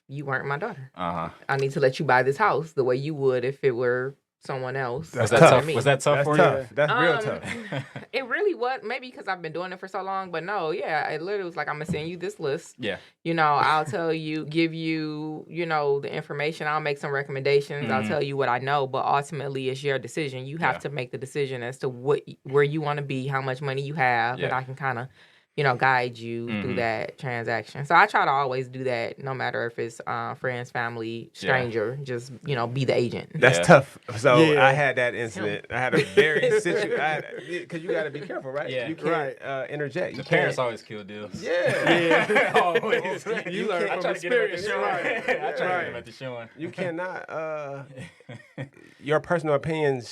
you weren't my daughter. I need to let you buy this house the way you would if it were someone else. Was that tough? Was that tough for tough. you? That's real tough. It really was, maybe because I've been doing it for so long, but no, it literally was like, I'm gonna send you this list. Yeah. I'll tell you, give you, the information. I'll make some recommendations. I'll tell you what I know, but ultimately it's your decision. You have to make the decision as to where you want to be, how much money you have, and I can kind of, guide you through that transaction. So I try to always do that, no matter if it's friends, family, stranger. Just be the agent. That's tough. So I had that incident. I had a very because you got to be careful, right? Yeah. You can't interject. The parents always kill deals. Yeah. Always. You learn I from try to get him at the experience. showing. Right. I try to get him at the showing. You cannot. Your personal opinion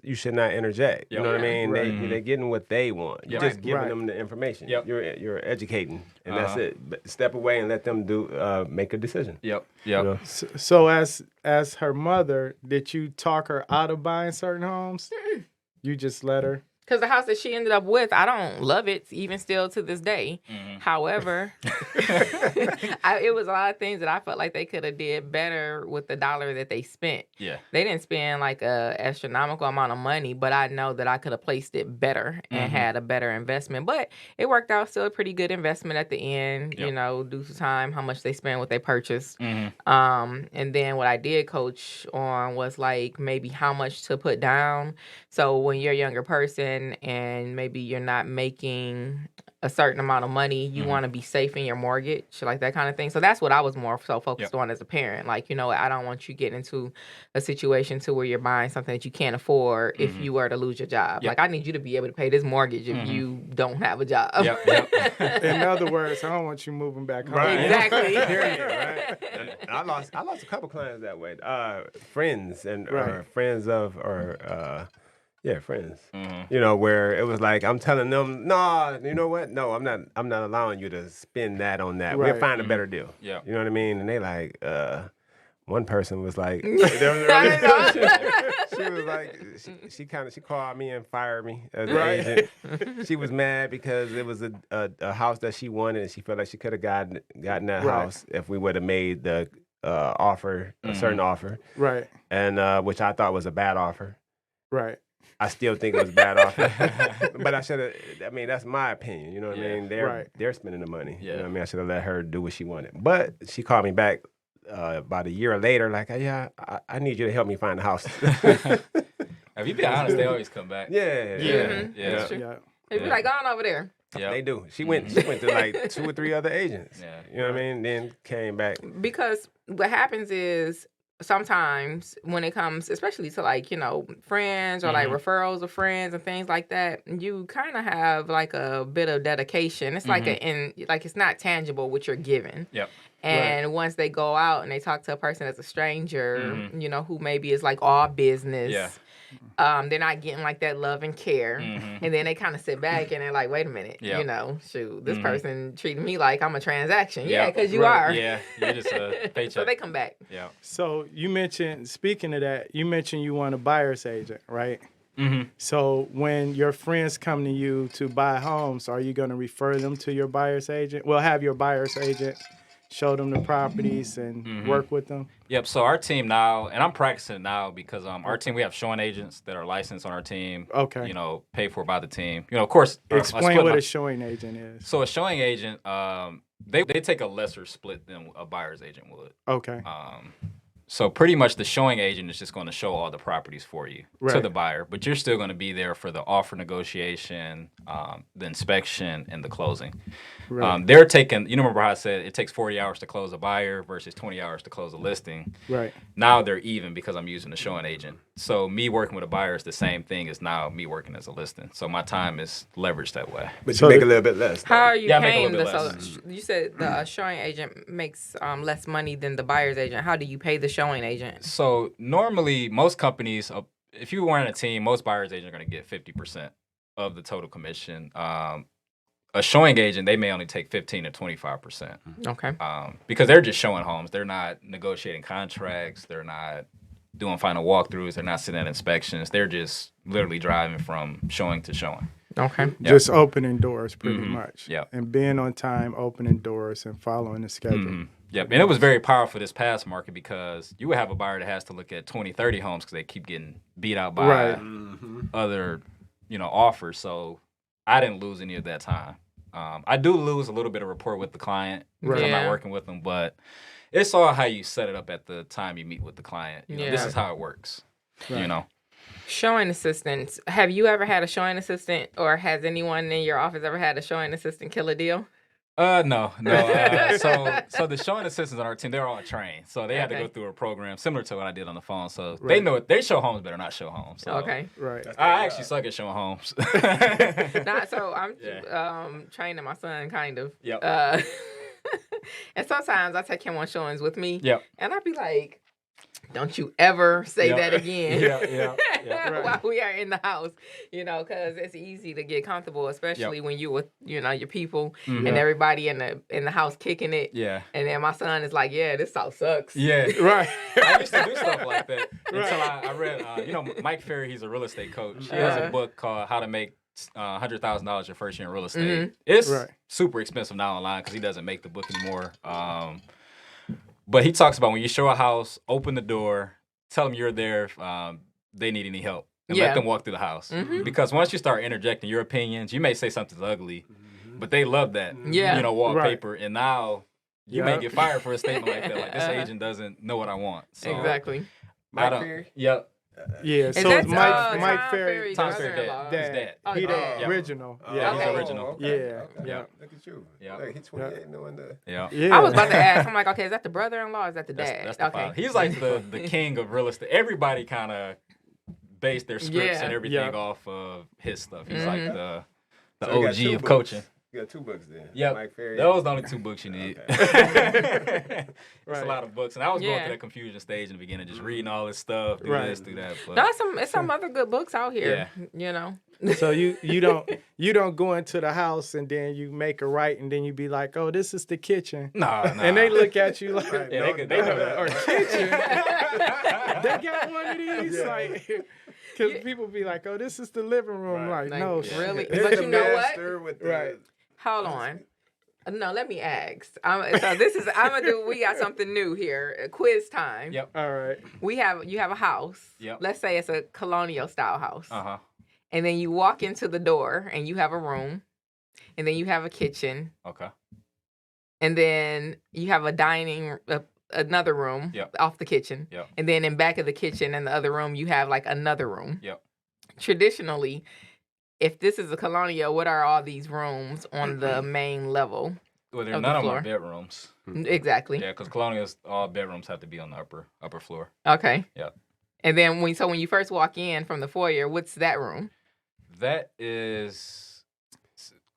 you should not interject. You know what I mean? Right. They're getting what they want. You're just giving Right. them the information. Yep. You're educating, and that's it. But step away and let them make a decision. Yep. You know? So as her mother, did you talk her out of buying certain homes? You just let her? Because the house that she ended up with, I don't love it, even still to this day. However, it was a lot of things that I felt like they could have did better with the dollar that they spent. Yeah. They didn't spend like a astronomical amount of money, but I know that I could have placed it better and had a better investment. But it worked out still a pretty good investment at the end, due to time, how much they spent, what they purchased. And then what I did coach on was like maybe how much to put down. So when you're a younger person, and maybe you're not making a certain amount of money, you want to be safe in your mortgage, like that kind of thing. So that's what I was more so focused on as a parent. Like, I don't want you getting into a situation to where you're buying something that you can't afford if you were to lose your job. Like, I need you to be able to pay this mortgage if you don't have a job. In other words, I don't want you moving back home. Right. Exactly. Right. I lost a couple clients that way. Friends and or friends of friends. Where it was like I'm telling them, no, you know what? No, I'm not allowing you to spend that on that. Right. We'll find a better deal. Yeah. You know what I mean? And they like, one person was like, she was like, she called me and fired me as an agent. She was mad because it was a house that she wanted, and she felt like she could have gotten that house if we would have made the offer, a certain offer. Right. And which I thought was a bad offer. Right. I still think it was bad offer. But I should have. I mean, that's my opinion. You know what I mean? They're spending the money. You know what I mean? I should have let her do what she wanted. But she called me back about a year later, like, yeah, I need you to help me find a house. If you be honest, they always come back. Yeah. That's true. They be like, "Gone over there." Yeah, they do. She went to like 2 or 3 other agents. Yeah, you know what I mean. Then came back because what happens is sometimes when it comes, especially to like friends or like referrals of friends and things like that, you kind of have like a bit of dedication. It's like it's not tangible what you're giving. Yep. And once they go out and they talk to a person as a stranger, who maybe is like all business. Yeah. They're not getting like that love and care, and then they kind of sit back and they're like, "Wait a minute, shoot, this person treated me like I'm a transaction." Yeah, because you are. Yeah, you're just a paycheck. So they come back. Yeah. So you mentioned, speaking of that, you mentioned you want a buyer's agent, right? Mm-hmm. So when your friends come to you to buy homes, are you going to refer them to your buyer's agent? Well, have your buyer's agent show them the properties and work with them? Yep. So our team now, and I'm practicing now because our team, we have showing agents that are licensed on our team. Okay. Paid for by the team. Of course. Explain what a showing agent is. So a showing agent, they take a lesser split than a buyer's agent would. Okay. So pretty much the showing agent is just going to show all the properties for you to the buyer, but you're still going to be there for the offer negotiation, the inspection, and the closing. Right. They're taking, remember how I said it takes 40 hours to close a buyer versus 20 hours to close a listing. Right. Now they're even because I'm using the showing agent. So me working with a buyer is the same thing as now me working as a listing. So my time is leveraged that way. But you make a little bit less. How are you paying less. You said the showing agent makes less money than the buyer's agent. How do you pay the showing agent? So normally most companies, if you were in a team, most buyer's agents are going to get 50% of the total commission. A showing agent, they may only take 15 to 25%. Okay. Because they're just showing homes. They're not negotiating contracts. They're not doing final walkthroughs. They're not sitting at inspections. They're just literally driving from showing to showing. Okay. Yep. Just opening doors pretty much. Yeah. And being on time, opening doors, and following the schedule. Yep. And it was very powerful this past market because you would have a buyer that has to look at 20, 30 homes because they keep getting beat out by other, offers. So I didn't lose any of that time. I do lose a little bit of rapport with the client because I'm not working with them, but it's all how you set it up at the time you meet with the client. This is how it works, Showing assistants. Have you ever had a showing assistant, or has anyone in your office ever had a showing assistant kill a deal? No. So the showing assistants on our team, they're all trained. So they had to go through a program similar to what I did on the phone. So they know it. They show homes better not show homes. So. Okay. Right. I actually suck at showing homes. So I'm training my son kind of. Yep. And sometimes I take him on showings with me. Yep. And I be like, don't you ever say that again. While we are in the house, because it's easy to get comfortable, especially when you with, your people and everybody in the house kicking it. Yeah. And then my son is like, yeah, this house sucks. Yeah. Right. I used to do stuff like that until I read, Mike Ferry, he's a real estate coach. He has a book called How to Make $100,000 your first year in real estate. It's super expensive now online because he doesn't make the book anymore. But he talks about when you show a house, open the door, tell them you're there if they need any help, and let them walk through the house. Because once you start interjecting your opinions, you may say something's ugly, but they love that, wallpaper. And now you may get fired for a statement like that. Like, this agent doesn't know what I want. So, exactly. Mike Ferry? Yep. Yeah, so it's Mike Ferry. Tom Ferry dad. He the original. He's the original. Okay. Yeah. Look at you. Yeah. Look, he's 28 knowing that. Yeah. I was about to ask. I'm like, okay, is that the brother-in-law or is that the dad? That's the father. He's like the king of real estate. Everybody kind of based their scripts and everything off of his stuff. He's like the OG of coaching. You got 2 books then. Yeah, Mike Ferry. those are the only 2 books you need. Okay. It's a lot of books, and I was going through that confusion stage in the beginning, just reading all this stuff, do this, do that. But no, it's some other good books out here. So you don't go into the house and then you make a right and then you be like, oh, this is the kitchen. Nah. And they look at you like, they know that. Or kitchen. They got one of these, because people be like, oh, this is the living room. Like, no, really. This But is you the know master what? With the, Hold on. No, let me ask. I'm gonna do. We got something new here. Quiz time. Yep. All right. You have a house. Yep. Let's say it's a colonial style house. Uh-huh. And then you walk into the door and you have a room, and then you have a kitchen, Okay. and then you have a another room Yep. off the kitchen. Yep. And then in back of the kitchen and the other room, you have like another room. Yep. Traditionally, if this is a colonial, what are all these rooms on the main level? Well, Of the none of them floor. are bedrooms. Exactly. Yeah, because colonials, all bedrooms have to be on the upper floor. Okay. Yep. And then when you first walk in from the foyer, what's that room? That is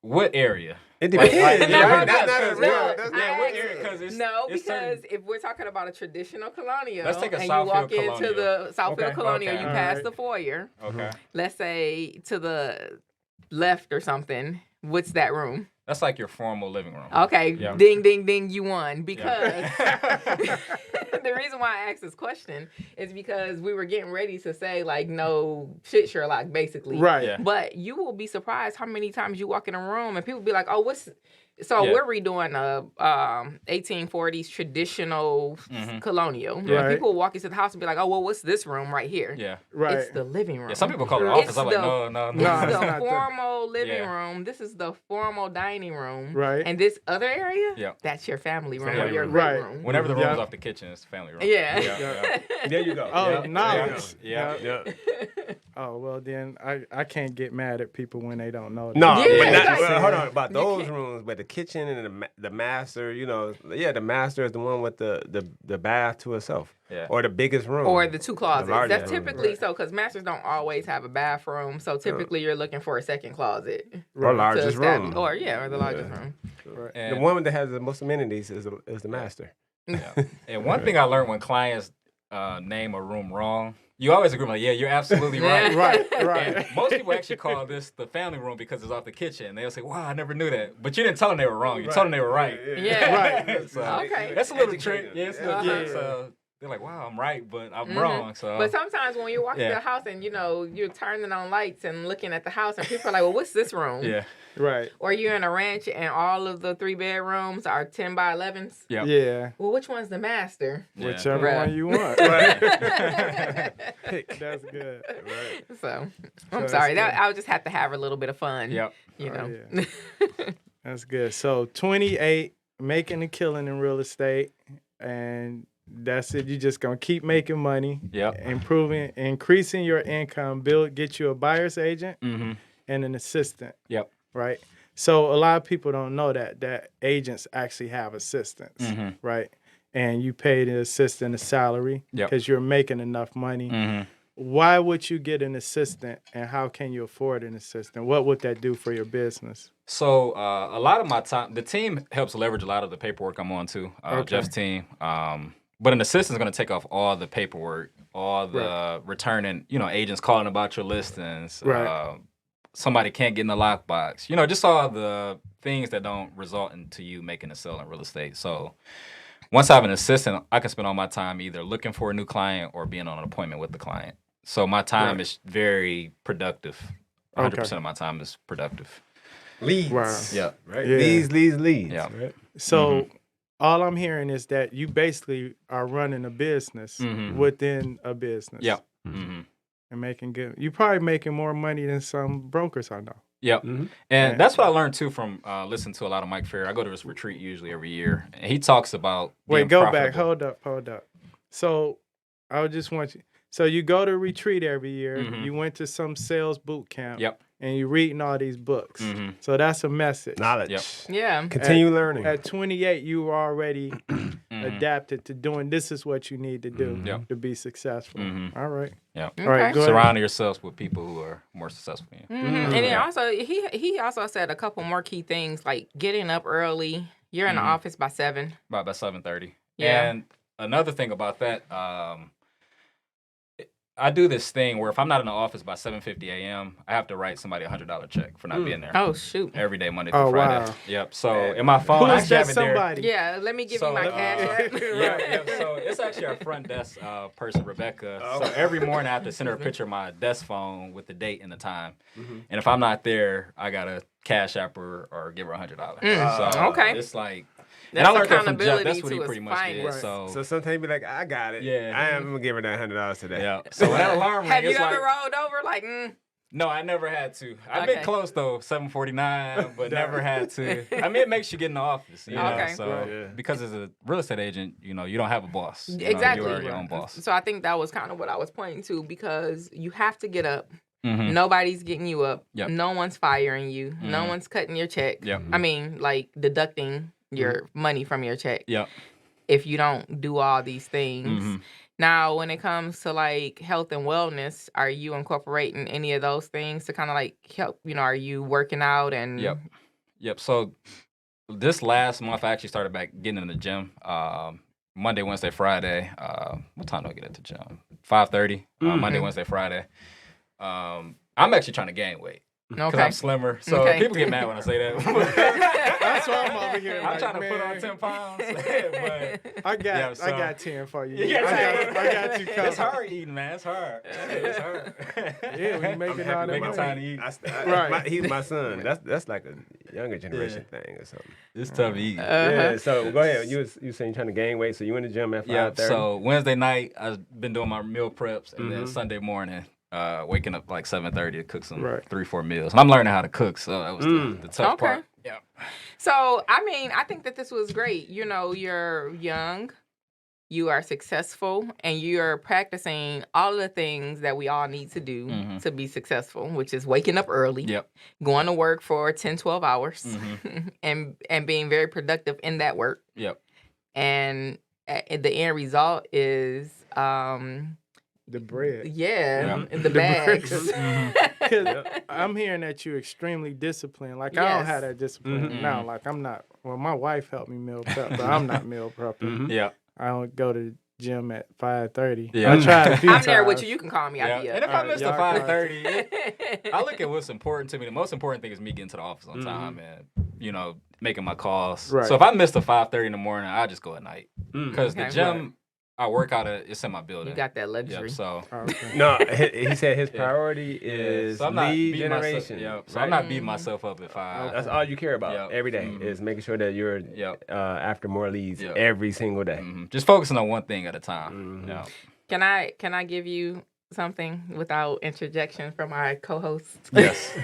what area? It Like- depends. like- No, yeah, no, that's- no, that's- no, yeah, I yeah, what asked- area? Because it's because certain- if we're talking about a traditional colonial, Let's take a and you Southfield walk into colonial. the Southfield Okay. colonial, Okay. you All pass right. the foyer. Okay. Let's say to the left or something. What's that room? That's like your formal living room. Okay, Yeah. ding, ding, ding, you won. Because Yeah. the reason why I asked this question is because we were getting ready to say, like, no shit, Sherlock, basically. Right. Yeah. But you will be surprised how many times you walk in a room and people be like, oh, what's... So Yeah. we're redoing a 1840s traditional Mhm. colonial. Yeah. And people will walk into the house and be like, oh, well, what's this room right here? Yeah. Right. It's the living room. Yeah. Some people call it It's office. I'm like, the- no. No, This it's is the not the- formal living Yeah. room. This is the formal dining room. Right. And this other area, Yeah. that's your family room or Family your room. great Right. room. Whenever the room Yeah. is off the kitchen, it's family room. Yeah. Yeah. There you go. Oh, Yeah. knowledge. Yeah. Yeah. Oh, well, then I can't get mad at people when they don't know that. No, Yeah, but not, like- well, hold on about You those can't- rooms, but the kitchen and the master, the master is the one with the bath to itself, Yeah. or the biggest room, Or the two closets. largest That's room. typically so because masters don't always have a bathroom. So typically you're looking for a second closet. or to largest establish- room. Or the largest room. Right. The And, one that has the most amenities is the master. and one thing I learned when clients name a room wrong, you always agree, like, yeah, you're absolutely right. Right. And Right. most people actually call this the family room because it's off the kitchen. They'll say, wow, I never knew that. But you didn't tell them they were wrong. You told them they were right. Yeah. Right. So, Okay. That's a little trick. Yeah, it's a little trick. Yeah. So they're like, wow, I'm right, but I'm Mhm. wrong. So But sometimes when you're walking Yeah. to the house and you're turning on lights and looking at the house and people are like, well, what's this room? yeah. Right. Or you're in a ranch and all of the 3 bedrooms are 10 by 11s. Yeah. Yeah. Well, which one's the master? Yeah. Whichever Right. one you want. Pick. That's good. So, So I'm that's sorry. good. I would just have to have a little bit of fun. Yep. You Oh, know. That's good. So 28, making a killing in real estate, and that's it. You're just gonna keep making money, Yep. increasing your income, get you a buyer's agent Mm-hmm. and an assistant. Yep. Right. So a lot of people don't know that agents actually have assistants, Mm-hmm. right? And you pay the assistant a salary Yep. because you're making enough money. Mm-hmm. Why would you get an assistant, and how can you afford an assistant? What would that do for your business? So a lot of my time, the team helps leverage a lot of the paperwork I'm on too. Okay. Jeff's team. But an assistant's going to take off all the paperwork, all the returning, agents calling about your listings. Right. Somebody can't get in the lockbox. Just all the things that don't result into you making a sale in real estate. So once I have an assistant, I can spend all my time either looking for a new client or being on an appointment with the client. So my time is very productive. 100% of my time is productive. Leads. Wow. Yeah. Right. Yeah. Leads. Yeah. Right? So all I'm hearing is that you basically are running a business within a business. Yeah. Mm-hmm. And making good. You're probably making more money than some brokers I know. Yep. Mhm. And Yeah. that's what I learned too from listening to a lot of Mike Ferrer. I go to his retreat usually every year, and he talks about Wait, being go back. profitable. Hold up. So I would just want you. So you go to retreat every year. Mhm. You went to some sales boot camp. Yep. And you're reading all these books. Mhm. So that's a message. Knowledge. Yep. Yeah. Continue learning. At 28, you were already Mhm. adapted to doing this is what you need to do Yep. to be successful. Mhm. All right. Yep. All right, Okay. go ahead. Surrounding yourself with people who are more successful than you. And then Yeah. also he also said a couple more key things like getting up early. You're in the Mhm. office by 7. About 7:30. Yeah. And another thing about that, I do this thing where if I'm not in the office by 7:50 a.m., I have to write somebody a $100 check for not being there. Oh shoot. Every day, Monday through Friday. Wow. Yep. So in my phone, Who I is actually that have it there. somebody? Yeah, let me give you So, my cash app. Yeah. So it's actually our front desk person, Rebecca. So every morning I have to send her a picture of my desk phone with the date and the time. And if I'm not there, I gotta cash app her or give her $100. So okay. it's like, That's and I learned that from Jeff. accountability That's what he to pretty its much finest. did. So sometimes you be like, I got it. Yeah. I am gonna give her that $100 today. yeah. So when that alarm rang, Have you it's ever like, rolled over like? no, I never had to. I've been Okay. close though, 7:49, but never had to. I mean, it makes you get in the office, you know. Okay. So Right, yeah. because as a real estate agent, you know, you don't have a boss. You know, Exactly. you are your own boss. So I think that was kind of what I was pointing to because you have to get up. Mhm. Nobody's getting you up. Yep. No one's firing you. No Mhm. one's cutting your check. Yep. I mean, like deducting your money from your check. Yep. If you don't do all these things. Mhm. Now, when it comes to like health and wellness, are you incorporating any of those things to kind of like help? You know, are you working out and? Yep. So this last month, I actually started back getting in the gym. Monday, Wednesday, Friday. What time do I get at the gym? 5:30. Monday, Wednesday, Friday. I'm actually trying to gain weight because Okay. I'm slimmer. So Okay. people get mad when I say that. That's why I'm over here. I'm like, trying to put man, on 10 pounds. but I got Yeah, so- I got 10 for you. You got I 10? got you covered. It's hard eating, man. It's hard. It's hard. Yeah, we making happy all that with Making my money. time to eat. Right. He's my son. That's like a younger generation thing or something. It's tough to eat. Yeah. So go ahead. You saying you're trying to gain weight, so you in the gym at 5:30. Yeah, so Wednesday night, I've been doing my meal preps, and then Sunday morning, waking up like 7:30 to cook some Right. 3-4 meals. And I'm learning how to cook, so that was the tough Okay. part. Yeah. So, I mean, I think that this was great. You know, you're young, you are successful, and you're practicing all of the things that we all need to do to be successful, which is waking up early, Yep. going to work for 10, 12 hours, Mhm. and being very productive in that work. Yep. And the end result is, The bread. the bags. Because I'm hearing that you're extremely disciplined. Like, I don't Yes. have that discipline now. Like, I'm not, well, my wife helped me meal prep, but I'm not meal prepping. Yep. I don't go to the gym at 5:30. Yeah. I tried a few I'm there with times. you. You can call me. Yeah. I'll be And up. if I Alright, missed the y'all can- 5:30, I look at what's important to me. The most important thing is me getting to the office on time and, you know, making my calls. Right. So if I missed the 5:30 in the morning, I just go at night. Because the Okay. gym, I work out at, it's in my building. You got that luxury. Yep, so Oh, okay. No, he said his priority is so I'm not lead beating generation. Myself, so right? I'm not beating myself up at 5. That's all you care about Yep. every day is making sure that you're Yep. after more leads Yep. every single day. Just focusing on one thing at a time. Yeah. Can I give you something without interjection from our co-host? Yes.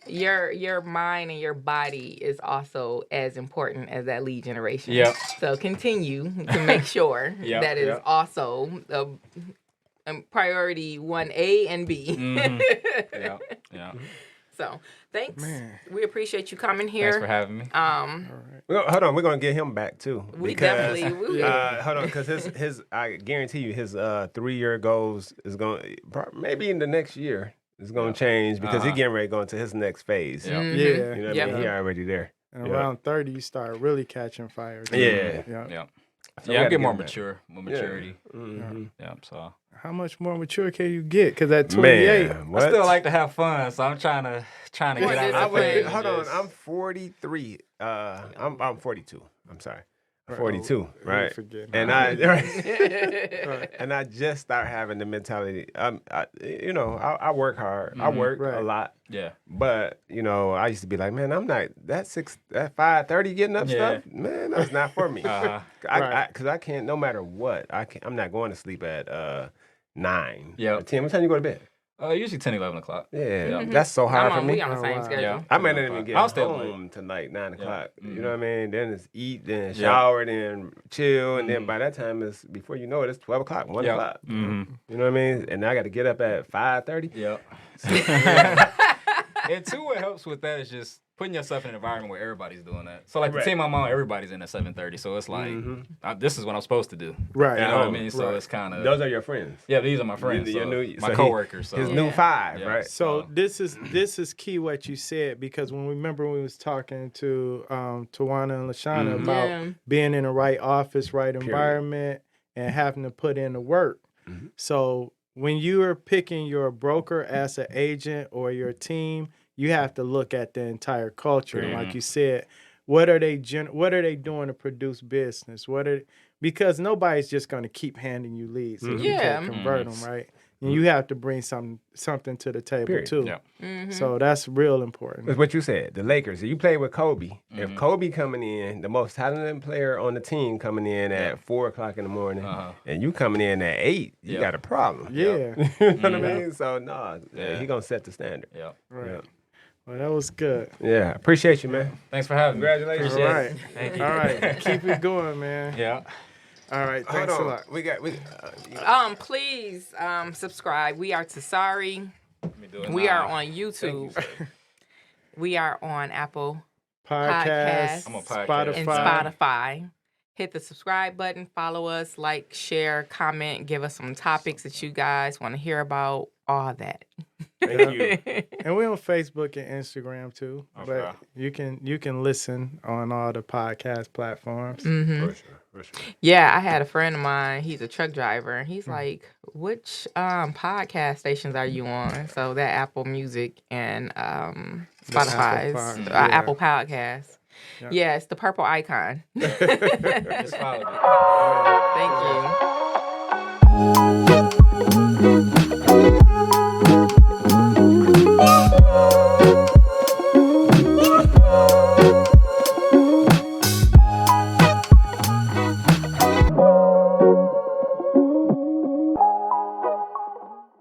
Your mind and your body is also as important as that lead generation. Yep. So continue to make sure Yep, that is yep. also priority 1A and B. Yeah. Yeah. So thanks. Man. We appreciate you coming here. Thanks for having me. Hold on, we're gonna get him back too. We because, definitely will. hold on, because his I guarantee you his 3-year goals is going maybe in the next year is gonna change because he's getting ready to go into his next phase. Yeah. Yeah. You know what I Yep. mean? He already there. And Yeah. around 30, you start really catching fire. too. Yeah. Yeah. Yeah. So we Yeah, I'm gotta getting more get him back. mature, more maturity. Mhm. Yeah. So How much more mature can you get? Because at 28, Man, what? I still like to have fun, so I'm trying to get What out is of it that for you? phase. Hold on, Just- I'm 43. I'm 42. I'm sorry. I'm Right. 42, Oh, right? forget. And and I just start having the mentality. I work hard. I work a Right. lot. Yeah. But I used to be like, man, I'm not that 5:30 getting up Yeah. stuff. Man, that's not for me. Uh-huh. Because I can't. No matter what, I'm not going to sleep at 9. Yep. or 10. What time you go to bed? Usually 10, 11 o'clock. Yeah, that's so hard for me. We on the Oh, same wow. schedule. Yeah. I may not even get I'll stay up home till like 9 o'clock. Mhm. You know what I mean? Then it's eat, then Yeah. shower, then chill, and then by that time it's before you know it, it's 12 o'clock, 1 Yeah. o'clock. Mm-hmm. You know what I mean? And I got to get up at 5:30. Yeah. And two, what helps with that is just putting yourself in an environment where everybody's doing that. So like the Right. team I'm on, everybody's in at 7:30. So it's like this is what I'm supposed to do. Right. You know what I Oh, mean? So right. it's kind of Those are your friends. yeah. These are my friends, Your so new- my so he- coworkers. So His Yeah. new 5, Yeah. right? So this is key what you said, because when we was talking to Tawana and Lashana about Yeah. being in the right office, right environment, and having to put in the work. So when you are picking your broker as an agent or your team, you have to look at the entire culture. And like you said, what are they doing to produce business? Because nobody's just going to keep handing you leads if you can't convert them, right? And you have to bring something to the table too. Yeah. So that's real important. That's what you said. The Lakers. You play with Kobe. If Kobe coming in, the most talented player on the team coming in at 4:00 in the morning, and you coming in at 8, you got a problem. Yeah. You know what I mean? So he gonna set the standard. Yeah. Right. Yeah. Well, that was good. Yeah. Appreciate you, man. Thanks for having me. Congratulations. All right. Thank you. All right. Keep it going, man. Yeah. All right. Thanks a lot. Please subscribe. We are TSARE. Let me do it We now. are on YouTube. We are on Apple Podcast, I'm on podcast. Spotify. and Spotify. Hit the subscribe button. Follow us. Like, share, comment. Give us some topics that you guys want to hear about. All that. Thank you. And we're on Facebook and Instagram too. Okay. But you can listen on all the podcast platforms. For sure. Yeah, I had a friend of mine. He's a truck driver, and he's like, "Which podcast stations are you on?" So that Apple Music and Spotify's Apple Podcasts. Yeah. Yeah, it's the purple icon. Just follow me. Thank you.